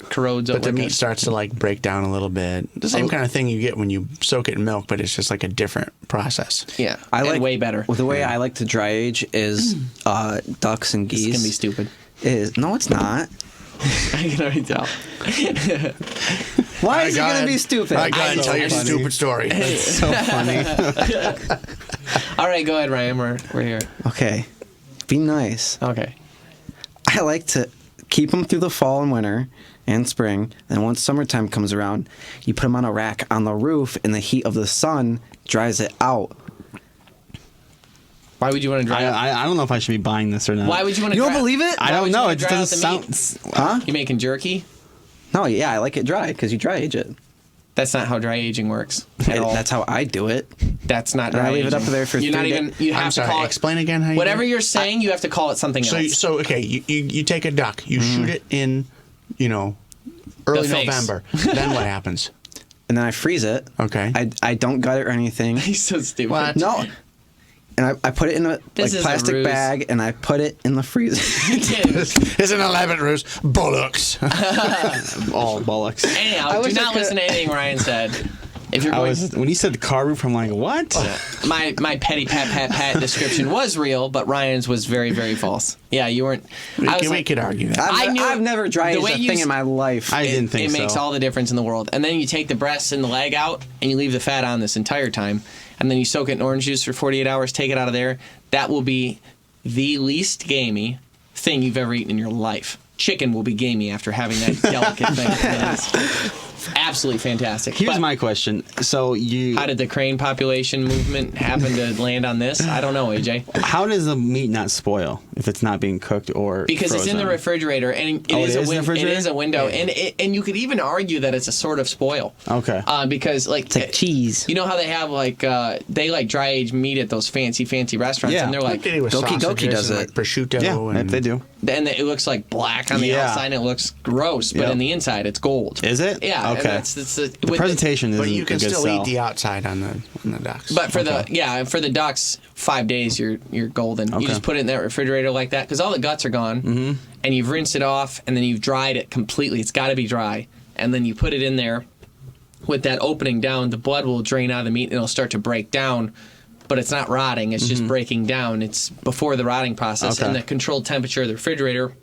corrodes But over. the meat starts to like break down a little bit. The same kind of thing you get when you soak it in milk, but it's just like a different process. Yeah, I and like way better. Well, the way I like to dry age is ducks and This geese. can be stupid. No, it's not. I can already tell. Why is it going to be stupid? All right, go ahead and tell your funny. stupid story. It's so funny. All right, go ahead, Ryan. We're here. Okay. Be nice. Okay. I like to keep them through the fall and winter and spring. And once summertime comes around, you put them on a rack on the roof, and the heat of the sun dries it out. Why would you want to dry out? I don't know if I should be buying this or not. Why would you want to? You don't believe it? I don't know. It just doesn't sound. sound. Huh? You making jerky? No, yeah, I like it dry because you dry age it. That's not how dry aging works at all. That's how I do it. That's not And dry I leave it up aging. there for You're not 3 even. You have I'm to sorry. call it. Explain again how you Whatever do it? you're saying, you have to call it something else. So okay, you take a duck, you shoot it in, early face. November. Then what happens? And then I freeze it. Okay. I don't gut it or anything. He's so stupid. What? No. And I put it in a This is a plastic ruse. bag, and I put it in the freezer. It's an 11 ruse. Bullocks. All bollocks. Anyhow, do not listen to anything Ryan said. If you're going, When you said the car roof, I'm like, what? my petty pat description was real, but Ryan's was very, very false. Yeah, you weren't. I was we like, could argue that. I've never dry the aged way a you thing in my life. I didn't think it so. makes all the difference in the world. And then you take the breasts and the leg out, and you leave the fat on this entire time, and then you soak it in orange juice for 48 hours, take it out of there. That will be the least gamey thing you've ever eaten in your life. Chicken will be gamey after having that delicate thing. It is absolutely fantastic. Here's But my question. So how did the crane population movement happen to land on this? I don't know, AJ. how does the meat not spoil if it's not being cooked or Because it's in the frozen? refrigerator, and it Oh, is it a is in the it refrigerator? is a window, and you could even argue that it's a sort of spoil. Okay. Because it's like cheese. you know how they have they dry age meat at those fancy restaurants, Yeah. and they're like, They do with Goki sausages does and, it. like prosciutto. Yeah, and they do. and it looks like black on the Yeah. outside, and it looks gross, but Yep. in the inside it's gold. Is it? Yeah. Okay. And The presentation is But you a can good still sell. eat the outside on the ducks. But for the ducks, 5 days you're golden. Okay. You just put it in that refrigerator like that because all the guts are gone, and you've rinsed it off, and then you've dried it completely. It's got to be dry, and then you put it in there with that opening down. The blood will drain out of the meat, and it'll start to break down. But it's not rotting; it's just breaking down. It's before the rotting process, Okay. and the controlled temperature of the refrigerator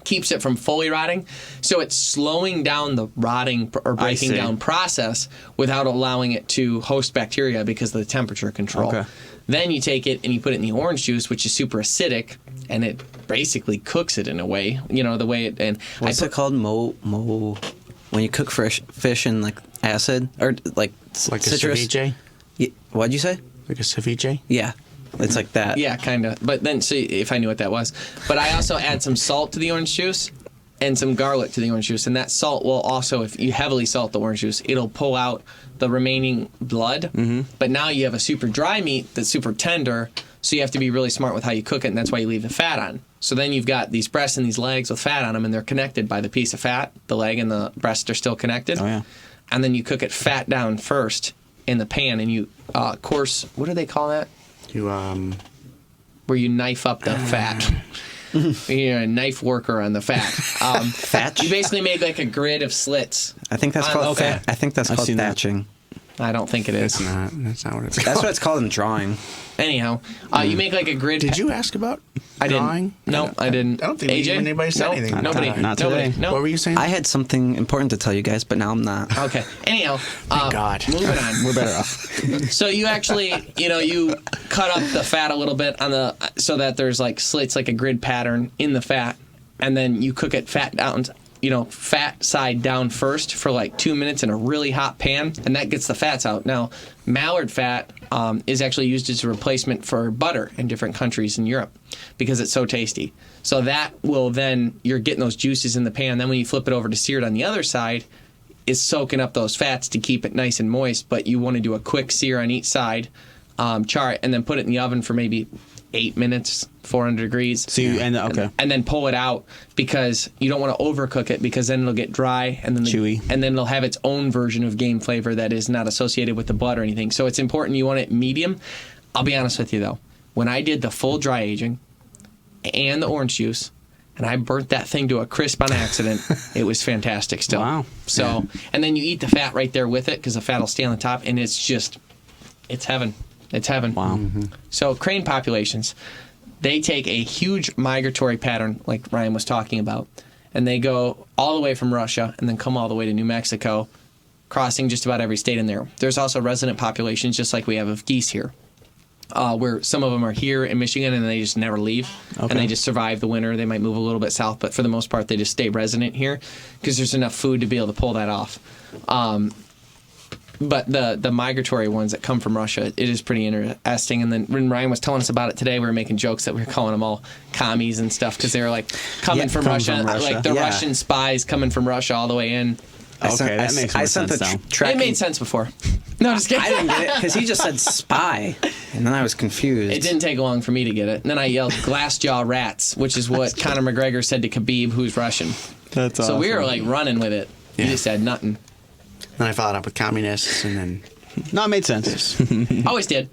keeps it from fully rotting. So it's slowing down the rotting or breaking see. down process without allowing it to host bacteria because of the temperature control. Okay. Then you take it and you put it in the orange juice, which is super acidic, and it basically cooks it in a way. The way it and What's it called? Mo. When you cook fish in like acid or like like citrus. a ceviche? What'd you say? Like a ceviche? Yeah, it's like that. Yeah, kind of. But then, see, if I knew what that was. But I also add some salt to the orange juice and some garlic to the orange juice. And that salt will also, if you heavily salt the orange juice, it'll pull out the remaining blood. Mm-hmm. But now you have a super dry meat that's super tender, so you have to be really smart with how you cook it, and that's why you leave the fat on. So then you've got these breasts and these legs with fat on them, and they're connected by the piece of fat. The leg and the breast are still connected. Oh, yeah. And then you cook it fat down first in the pan, and you course, what do they call that? Where you knife up the fat. You're a knife worker on the fat. Thatch? You basically make like a grid of slits. I think that's called okay. I think that's I've called seen that. thatching. I don't think it is. That's not what it's called. That's what it's called in drawing. Anyhow, you make like a grid. Did you ask about I drawing? didn't. No, I didn't. I don't think AJ? anybody said No, anything about Nobody. that. Not Nobody. today. No. What were you saying? I had something important to tell you guys, but now I'm not. Okay. Anyhow, Thank God. moving on. We're better off. So you actually, you cut up the fat a little bit so that there's like slits, like a grid pattern in the fat, and then you cook it fat down, fat side down first for like 2 minutes in a really hot pan, and that gets the fats out. Now, mallard fat is actually used as a replacement for butter in different countries in Europe because it's so tasty. So that will then, you're getting those juices in the pan. Then when you flip it over to sear it on the other side, is soaking up those fats to keep it nice and moist, but you want to do a quick sear on each side, char it, and then put it in the oven for maybe 8 minutes, 400 degrees. So you end up, okay. And then pull it out because you don't want to overcook it because then it'll get dry and then Chewy. and then it'll have its own version of game flavor that is not associated with the blood or anything. So it's important you want it medium. I'll be honest with you though, when I did the full dry aging and the orange juice, and I burnt that thing to a crisp on accident, it was fantastic still. Wow. So, and then you eat the fat right there with it because the fat will stay on the top, and it's heaven. It's heaven. Wow. So crane populations. they take a huge migratory pattern, like Ryan was talking about, and they go all the way from Russia and then come all the way to New Mexico, crossing just about every state in there. There's also resident populations, just like we have of geese here, where some of them are here in Michigan and they just never leave, and they just survive the winter. They might move a little bit south, but for the most part, they just stay resident here because there's enough food to be able to pull that off. But the migratory ones that come from Russia, it is pretty interesting. And then when Ryan was telling us about it today, we were making jokes that we were calling them all commies and stuff because they were like coming from Russia, like the Russian spies coming from Russia all the way in. That makes more sense now. It made sense before. No, just kidding. I didn't get it because he just said spy, and then I was confused. It didn't take long for me to get it. And then I yelled glassjaw rats, which is what Conor McGregor said to Khabib, who's Russian. That's so we were like running with it. He just said nothing. Then I followed up with communists, and then... No, it made sense. Always did.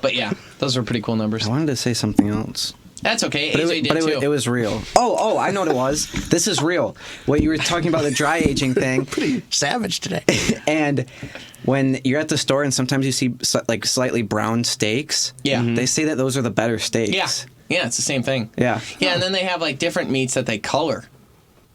But yeah, those were pretty cool numbers. I wanted to say something else. That's okay. But, AJ did too. It was real. Oh, I know what it was. This is real. What you were talking about, the dry aging thing. Pretty savage today. And when you're at the store and sometimes you see like slightly brown steaks, they say that those are the better steaks. Yeah, it's the same thing. Yeah. Yeah, and then they have like different meats that they color.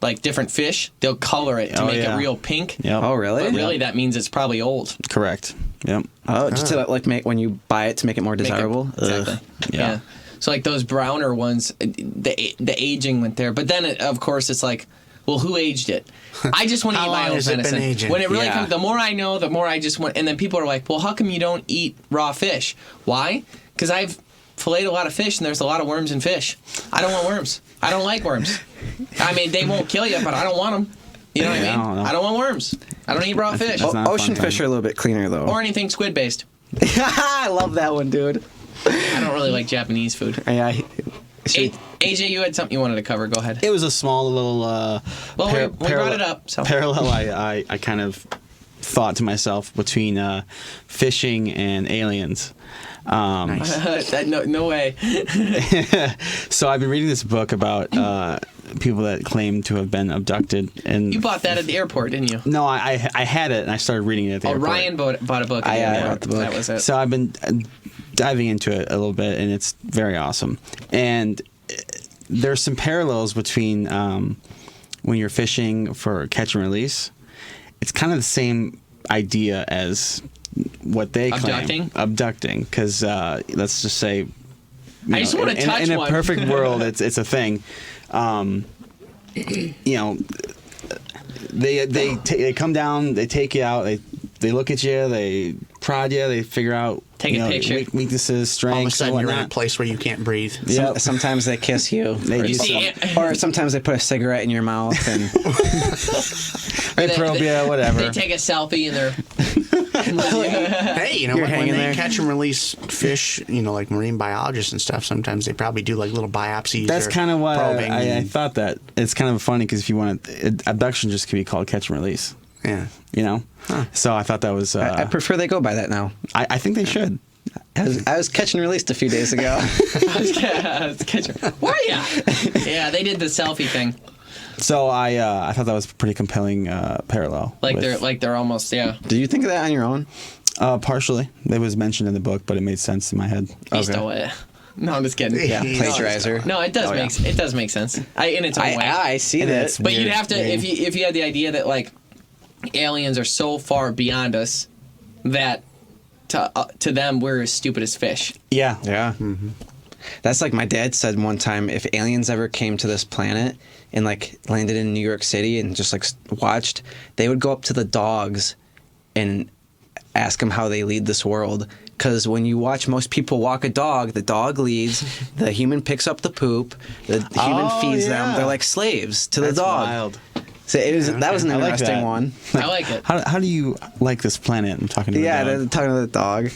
Like different fish, they'll color it to make it real pink. Yep. Oh, really? But really, that means it's probably old. Correct. Yep. Oh, just to like make when you buy it to make it more desirable. Exactly. Yeah. So like those browner ones, the aging went there. But then of course it's like, well, who aged it? I just want to eat my own venison. When it really comes, the more I know, the more I just want. And then people are like, well, how come you don't eat raw fish? Why? Because I've filleted a lot of fish and there's a lot of worms in fish. I don't want worms. I don't like worms. I mean, they won't kill you, but I don't want them. You know what I mean? I don't want worms. I don't eat raw fish. Ocean fish are a little bit cleaner, though. Or anything squid based. I love that one, dude. I don't really like Japanese food. AJ, you had something you wanted to cover. Go ahead. It was a small little we brought it up. So. Parallel I kind of thought to myself between fishing and aliens. Nice. No way. So I've been reading this book about people that claim to have been abducted. And you bought that at the airport, didn't you? No, I had it and I started reading it at the airport. Ryan bought a book. I bought the book. That was it. So I've been diving into it a little bit, and it's very awesome. And there's some parallels between when you're fishing for catch and release. It's kind of the same idea as what they claim. Abducting. Because let's just say, I just want to touch in one. a perfect world, it's a thing. They come down, they take you out, they look at you, they prod you, they figure out take a picture, weaknesses, strengths. All of a sudden, you're in a place where you can't breathe. Sometimes they kiss you, or sometimes they put a cigarette in your mouth and they probe you, whatever. They take a selfie and they're. Hey, when they catch and release fish, like marine biologists and stuff, sometimes they probably do like little biopsies. That's kind of why I thought that. It's kind of funny because if you want abduction just could be called catch and release. Yeah. Huh. So I thought that was... I prefer they go by that now. I think they should. I was catch and released a few days ago. I was catching. Were ya? Yeah, they did the selfie thing. So I thought that was a pretty compelling parallel. They're almost Did you think of that on your own? Partially. It was mentioned in the book, but it made sense in my head. He stole it. No, I'm just kidding. Yeah, plagiarizer. No, it does make sense. In its own way. I see that. But you'd have to if you had the idea that like aliens are so far beyond us that to them we're as stupid as fish. Yeah. Mm-hmm. That's like my dad said one time, if aliens ever came to this planet and like landed in New York City and just like watched, they would go up to the dogs and ask them how they lead this world. Because when you watch most people walk a dog, the dog leads, the human picks up the poop, the human feeds them. They're like slaves to the dog. Wild. So that was an interesting one. I like it. How do you like this planet? I'm talking to the dog. They're talking to the dog.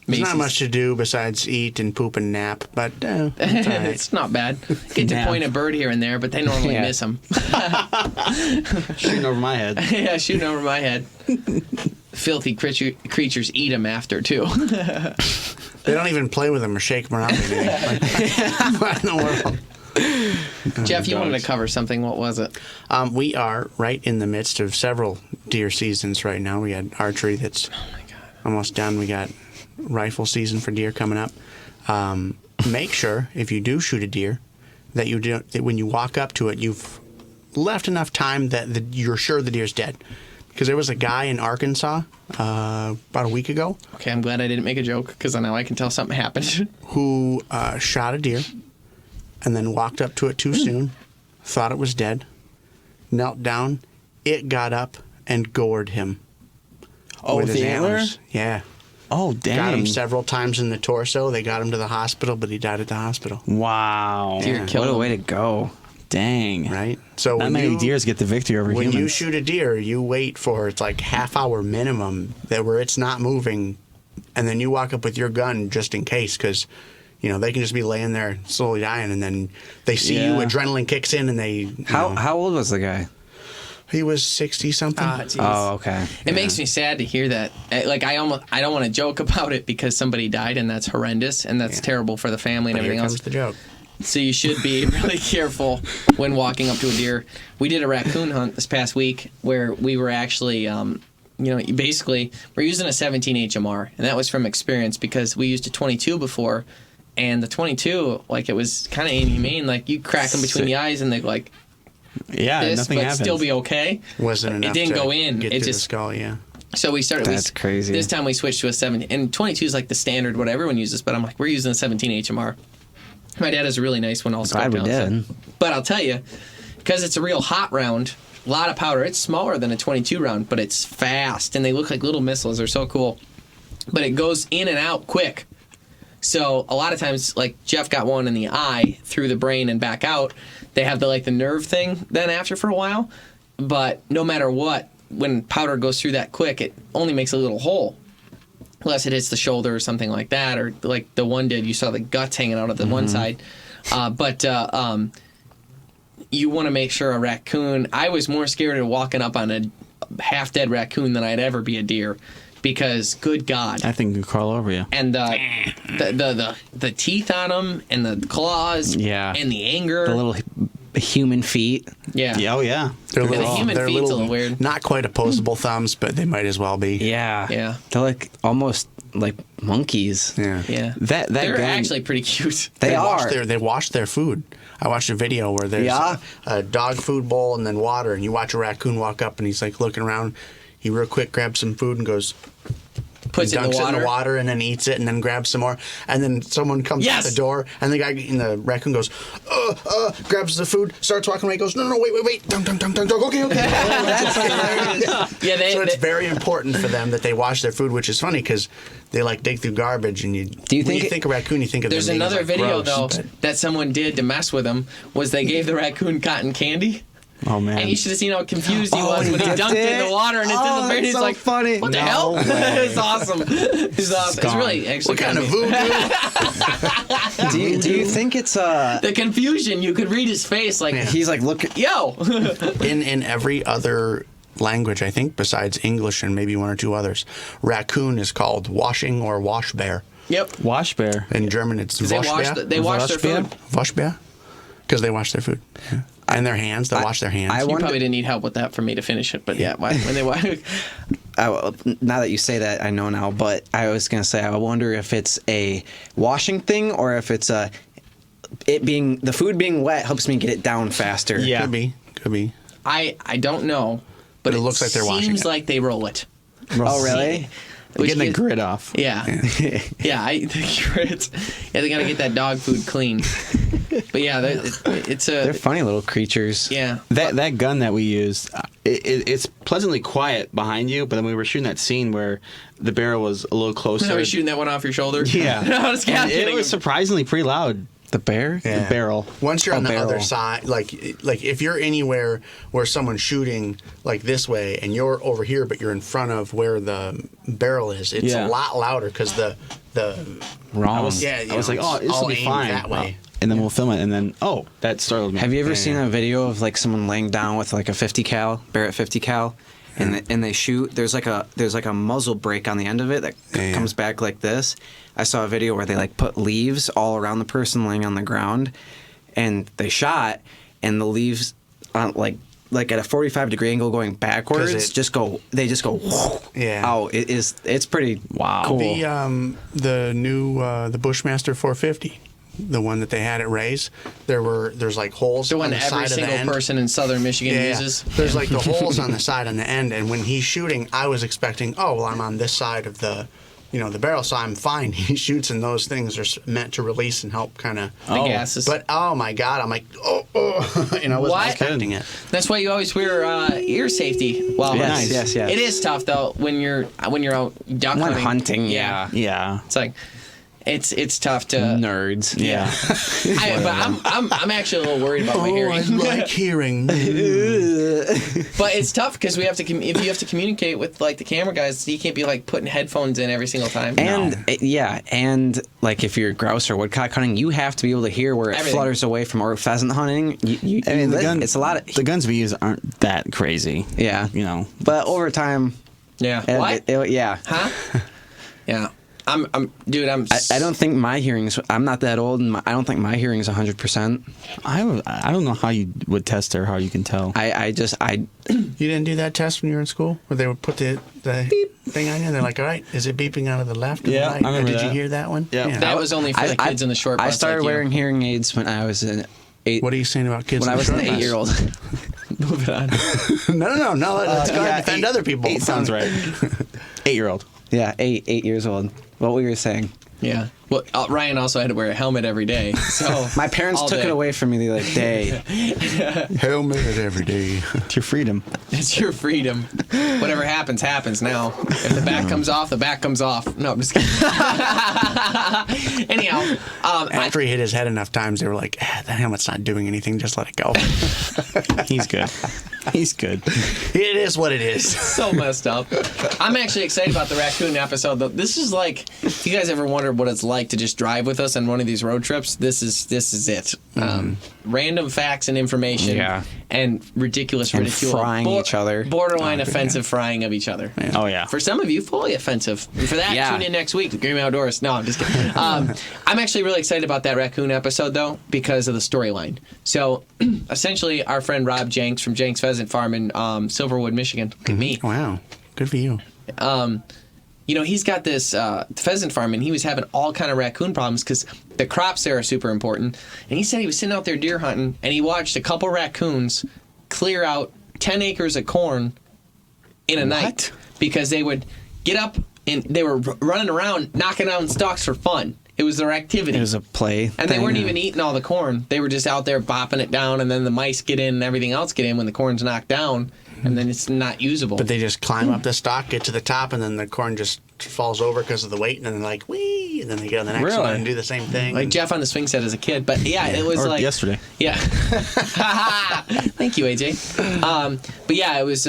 There's not much to do besides eat and poop and nap, but it's not bad. Get to point a bird here and there, but they normally miss them. Shooting over my head. Yeah, shooting over my head. Filthy creatures eat them after, too. They don't even play with them or shake them around. What in the world? Jeff, you wanted to cover something. What was it? We are right in the midst of several deer seasons right now. We had archery that's almost done. We got rifle season for deer coming up. Make sure if you do shoot a deer that that when you walk up to it, you've left enough time that you're sure the deer's dead. Because there was a guy in Arkansas about a week ago. Okay, I'm glad I didn't make a joke because now I can tell something happened. Who shot a deer and then walked up to it too soon, thought it was dead, knelt down, it got up and gored him. Oh, with the antler? antlers. Yeah. Oh, dang. Got him several times in the torso. They got him to the hospital, but he died at the hospital. Wow. Deer killed What a him. way to go. Dang. Right? So Not many deers get the victory over when humans. you shoot a deer, you wait for it's like half-hour minimum where it's not moving, and then you walk up with your gun just in case, because they can just be laying there slowly dying, and then they see you, Yeah. adrenaline kicks in, and they How old was the guy? he was 60 something. Ah, jeez. Oh, okay. It makes me sad to hear that. Like I don't want to joke about it because somebody died and that's horrendous and that's terrible for the family and But here everything comes else. the joke. So you should be really careful when walking up to a deer. We did a raccoon hunt this past week where we were actually, basically we're using a 17 HMR, and that was from experience because we used a 22 before, and the 22 it was kind of inhumane. Like you crack them between the eyes and they like yeah, this, nothing but happens. still be okay. Wasn't enough. It didn't to go in. Get It through just the skull. Yeah. So we started. That's crazy. This time we switched to a 7, and 22 is like the standard what everyone uses. But I'm like, we're using a 17 HMR. My dad has a really nice one. All Glad we scoped out. did. But I'll tell you, because it's a real hot round, a lot of powder. It's smaller than a 22 round, but it's fast, and they look like little missiles. They're so cool. But it goes in and out quick. So a lot of times, like Jeff got one in the eye through the brain and back out. They have the nerve thing then after for a while. But no matter what, when powder goes through that quick, it only makes a little hole. Unless it hits the shoulder or something like that, or like the one did, you saw the guts hanging out of the one side. But you want to make sure a raccoon. I was more scared of walking up on a half-dead raccoon than I'd ever be a deer, because good God. I think it could crawl over you. And the teeth on them, and the claws, Yeah. and the anger. The little human feet. Yeah. Yeah, oh, yeah. They're The little. human they're feet's a little, little weird. Not quite opposable thumbs, but they might as well be. Yeah. Yeah. They're like almost like monkeys. Yeah. Yeah. That They're gun, actually pretty cute. They wash are. they wash their food. I watched a video where there's Yeah. a dog food bowl and then water, and you watch a raccoon walk up and he's like looking around. He real quick grabs some food and goes, Puts it in dunks the it water. in the water and then eats it and then grabs some more. And then someone comes Yes! out the door and the guy in the raccoon goes, grabs the food, starts walking away, goes, no, wait, dunk, okay. That's hilarious. Yeah, So it's very important for them that they wash their food, which is funny because they dig through garbage. And you when think you think of raccoon, you think of There's them being, another like, video gross, though but- that someone did to mess with him. Was they gave the raccoon cotton candy, oh, man. and you should have seen how confused he Oh, was he when he dipped dunked it in it? the water and it Oh, disappeared. that's He's so like, funny. "What the No hell?" way. It's awesome. It's awesome. It's really actually What kind of funny. voodoo? Do you think it's The confusion, you could read his face like, he's like look yo. In every other language, I think, besides English and maybe one or two others, raccoon is called washing or wash bear. Yep. Wash bear. In German, it's 'Cause they wash their Waschbär? food. Waschbär? Because they wash their food. Yeah. And their hands, they wash their hands. I You wonder- probably didn't need help with that for me to finish it, but yeah, when they now that you say that, I know now. But I was gonna say, I wonder if it's a washing thing or if it's the food being wet helps me get it down faster. Yeah. Could be. I don't know, but It looks like they're washing seems it. like they roll it. Oh really? Which Getting the gives- grit off. Yeah. Yeah, I think it's. Yeah, they gotta get that dog food clean. But yeah, it's They're a. funny little creatures. Yeah. That gun that we used, it's pleasantly quiet behind you, but then we were shooting that scene where the barrel was a little closer. Are we shooting that one off your shoulder? Yeah. No, I was And kidding. it was surprisingly pretty loud. The bear? Yeah. The barrel. Once you're A on the barrel. other side, like if you're anywhere where someone's shooting like this way and you're over here, but you're in front of where the barrel is, it's Yeah. a lot louder because the Wrong. I was like, it's oh, this will all be aimed fine. that way. And then we'll film it, and then, that startled me. Have you ever Yeah, seen yeah. a video of like someone laying down with like a 50 cal, Barrett 50 cal, and they shoot? There's like a muzzle brake on the end of it that Yeah. comes back like this. I saw a video where they like put leaves all around the person laying on the ground, and they shot, and the leaves like at a 45-degree angle going backwards, they just go Yeah. out. It's pretty cool. The new the Bushmaster 450, the one that they had at Ray's, there's like holes The one on the every side of the single end. person in southern Michigan uses. There's like the holes on the side on the end, and when he's shooting, I was expecting, oh well, I'm on this side of the barrel, so I'm fine. He shoots, and those things are meant to release and help kind of The gases. But oh my god, I'm like, I wasn't What? expecting it. That's why you always wear ear safety. Well, Yes. it is tough though when you're out duck When hunting. hunting, Yeah. It's like it's tough to Nerds. Yeah. but I'm actually a little worried about my hearing. I like hearing. But it's tough because if you have to communicate with like the camera guys, you can't be like putting headphones in every single time. And and like if you're grouse or woodcock hunting, you have to be able to hear where it Everything. flutters away from. Or pheasant hunting, it's a lot of the guns we use aren't that crazy. yeah. You know. But over time, yeah. it- What? yeah. Huh? Yeah. Dude. I don't think my hearing's. I'm not that old, and I don't think my hearing's 100%. I don't know how you would test or how you can tell. I You didn't do that test when you were in school, where they would put the thing on you, and they're like, all right, is it beeping out of the left or Yeah, the right? I remember Did you that. hear that one? Yeah. That was only for the kids in the short bus. I started like you. wearing hearing aids when I was an 8. What are you saying about kids? When I in was the an short bus? 8-year-old. Move it on. No. Let's go ahead and defend other people. 8 sounds right. 8-year-old. Yeah, 8 years old. What were you saying? Yeah. Well, Ryan also had to wear a helmet every day. So My parents all took day. it away from me the other day. Helmet every day. It's your freedom. It's your freedom. Whatever happens, happens now. If the back comes off, the back comes off. No, I'm just kidding. Anyhow, After he hit his head enough times, they were like, the helmet's not doing anything. Just let it go. He's good. He's good. It is what it is. so messed up. I'm actually excited about the raccoon episode, though. This is like, if you guys ever wondered what it's like to just drive with us on one of these road trips, this is it. Random facts and information, Yeah. and ridiculous And ridicule, frying each other. borderline offensive frying of each other. Oh yeah. For some of you, fully offensive. And for that, Yeah. tune in next week to Green Outdoors. No, I'm just kidding. I'm actually really excited about that raccoon episode, though, because of the storyline. So, essentially, our friend Rob Jenks from Jenks Pheasant Farm in Silverwood, Michigan, look at me. Wow. Good for you. He's got this pheasant farm, and he was having all kind of raccoon problems because the crops there are super important. And he said he was sitting out there deer hunting, and he watched a couple raccoons clear out 10 acres of corn in a night because they would get up and they were running around knocking down stalks for fun. It was their activity. It was a play. And they weren't even eating all the corn. They were just out there bopping it down, and then the mice get in and everything else get in when the corn's knocked down, and then it's not usable. But they just climb up the stalk, get to the top, and then the corn just falls over because of the weight, and then they're like, wee, and then they get on the next Really? one and do the same thing. Like Jeff on the swing set as a kid. But yeah, it was Or like yesterday. Yeah. Thank you, AJ. But yeah, it was.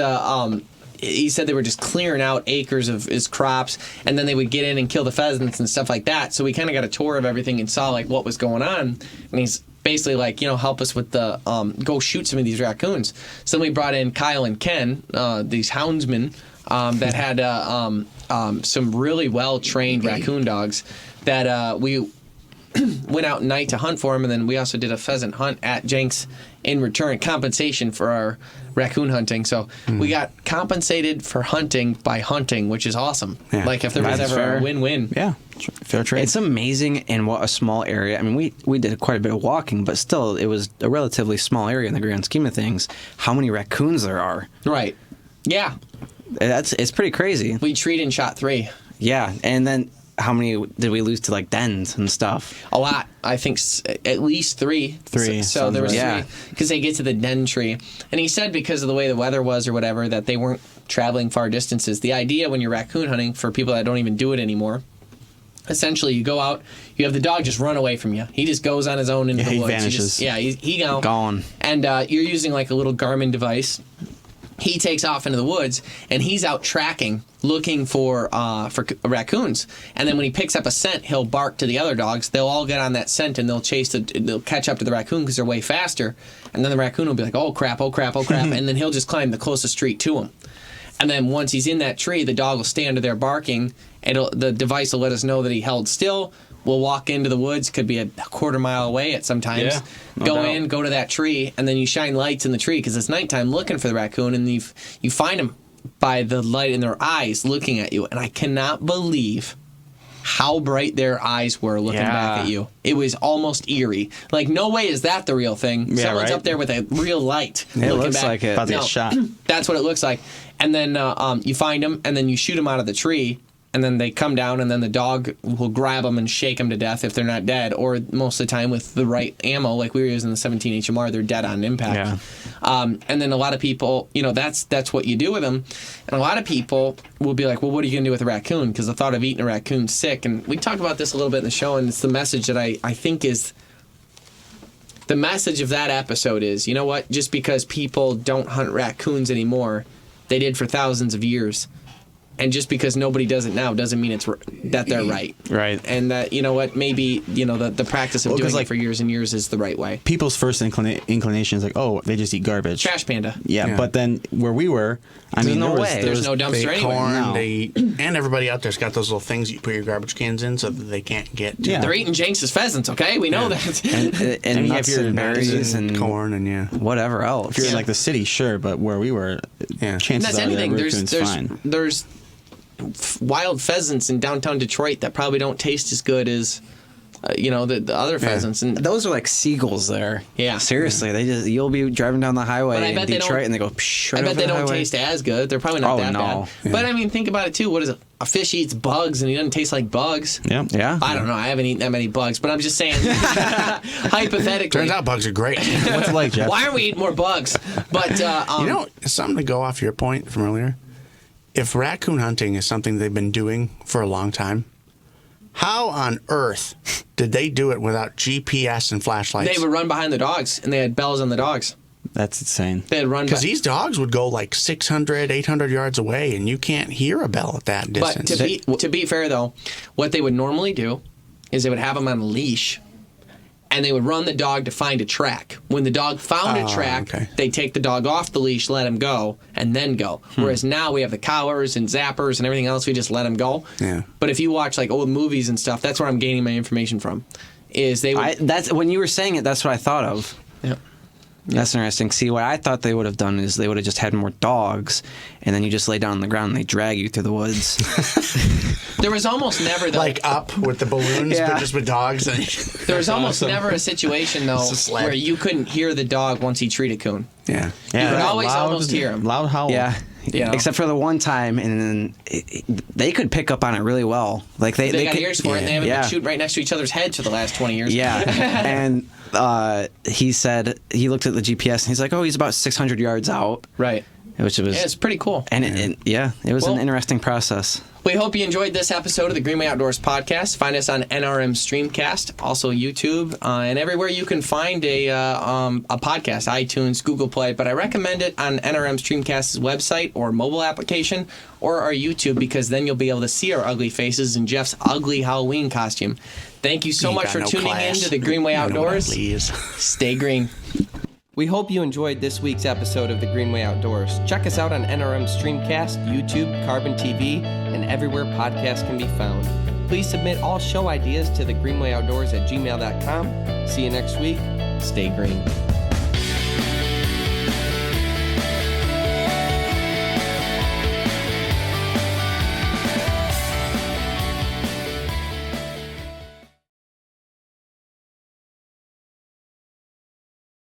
He said they were just clearing out acres of his crops, and then they would get in and kill the pheasants and stuff like that. So we kind of got a tour of everything and saw like what was going on. And he's basically like, help us with the go shoot some of these raccoons. So then we brought in Kyle and Ken, these houndsmen that had some really well trained raccoon dogs that we went out at night to hunt for them, and then we also did a pheasant hunt at Jenks in return, compensation for our raccoon hunting. So we got compensated for hunting by hunting, which is awesome. Yeah. Like if there was That's ever fair. a win-win. Yeah. Fair trade. It's amazing in what a small area. I mean, we did quite a bit of walking, but still, it was a relatively small area in the grand scheme of things. How many raccoons there are? Right. Yeah. It's pretty crazy. We treated and shot 3. Yeah, and then how many did we lose to like dens and stuff? A lot. I think at least 3. 3 So there was sounds right. 3 because they get to the den tree. And he said because of the way the weather was or whatever that they weren't traveling far distances. The idea when you're raccoon hunting, for people that don't even do it anymore, essentially you go out, you have the dog just run away from you. He just goes on his own into the he woods. vanishes. He gone. Gone. And you're using like a little Garmin device. He takes off into the woods, and he's out tracking, looking for raccoons. And then when he picks up a scent, he'll bark to the other dogs. They'll all get on that scent, and they'll catch up to the raccoon because they're way faster. And then the raccoon will be like, oh crap, oh crap, oh crap, and then he'll just climb the closest tree to him. And then once he's in that tree, the dog will stay under there barking, and the device will let us know that he held still. we'll walk into the woods, could be a quarter mile away at sometimes. Yeah, no go doubt. in, go to that tree, and then you shine lights in the tree because it's nighttime looking for the raccoon, and you find them by the light in their eyes looking at you. And I cannot believe how bright their eyes were looking back at you. It was almost eerie. Like, no way is that the real thing. Yeah, Someone's right? up there with a real light. It looking looks back. like it. About to get shot. That's what it looks like. And then you find them, and then you shoot them out of the tree, and then they come down, and then the dog will grab them and shake them to death if they're not dead. Or most of the time with the right ammo, like we were using the 17 HMR, they're dead on impact. Yeah. And then a lot of people, that's what you do with them. And a lot of people will be like, well, what are you going to do with a raccoon? Because the thought of eating a raccoon's sick. And we talk about this a little bit in the show, and it's the message that I think is... The message of that episode is, you know what? Just because people don't hunt raccoons anymore, they did for thousands of years. And just because nobody does it now doesn't mean that they're right. Right. And that, you know what, maybe, the practice of doing it for years and years is the right way. People's first inclination is like, oh, they just eat garbage. Trash panda. Yeah, but then where we were, There's no way. There's no dumpster They eat anyway. corn, No. they eat, and everybody out there's got those little things you put your garbage cans in so that they can't get to Yeah. They're eating Jenks's pheasants, okay? We know that. And if nuts you're and berries and corn and whatever else. If you're in like the city, sure, but where we were, Yeah. chances That's are anything. that raccoon's fine. There's wild pheasants in downtown Detroit that probably don't taste as good as the other pheasants. And Those are like seagulls there. Yeah. Seriously, you'll be driving down the highway But I in bet they Detroit don't- and they go psh, I right bet over they the don't highway. taste as good. They're probably not Oh, that no. bad. But I mean, think about it too. What is it? A fish eats bugs and he doesn't taste like bugs. Yeah. Yeah. I don't know. I haven't eaten that many bugs, but I'm just saying, hypothetically. Turns out bugs are great. What's it like, Jeff? Why aren't we eating more bugs? But Something to go off your point from earlier. If raccoon hunting is something they've been doing for a long time, how on earth did they do it without GPS and flashlights? they would run behind the dogs, and they had bells on the dogs. That's insane. They had run Because these dogs would go like 600, 800 yards away, and you can't hear a bell at that But distance. to be fair, though, what they would normally do is they would have them on a leash, and they would run the dog to find a track. When the dog found a track, okay. they take the dog off the leash, let him go, and then go. Whereas now we have the cowers and zappers and everything else, we just let him go. Yeah. But if you watch like old movies and stuff, that's where I'm gaining my information from. Is they would, That's when you were saying it. That's what I thought of. yeah. That's interesting. See, what I thought they would have done is they would have just had more dogs, and then you just lay down on the ground and they drag you through the woods. There was almost never though. Like up with the balloons, Yeah. but just with dogs. There was almost never a situation though It's a sled. where you couldn't hear the dog once he treated a coon. Yeah. You could always almost hear him. Loud howl. Yeah. You know? Except for the one time, and then they could pick up on it really well. Like They got could, ears for it, and they haven't yeah. been shooting right next to each other's heads for the last 20 years. Yeah. And he said he looked at the GPS and he's like, "Oh, he's about 600 yards out," Right. which was Yeah, it's pretty cool. and it was Well- an interesting process. We hope you enjoyed this episode of the Greenway Outdoors podcast. Find us on NRM Streamcast, also YouTube, and everywhere you can find a podcast, iTunes, Google Play. But I recommend it on NRM Streamcast's website or mobile application or our YouTube, because then you'll be able to see our ugly faces and Jeff's ugly Halloween costume. Thank you so You much got for no tuning class. in to the Greenway You don't know what Outdoors. ugly is. Stay green. We hope you enjoyed this week's episode of the Greenway Outdoors. Check us out on NRM Streamcast, YouTube, Carbon TV, and everywhere podcasts can be found. Please submit all show ideas to thegreenwayoutdoors@gmail.com. See you next week. Stay green.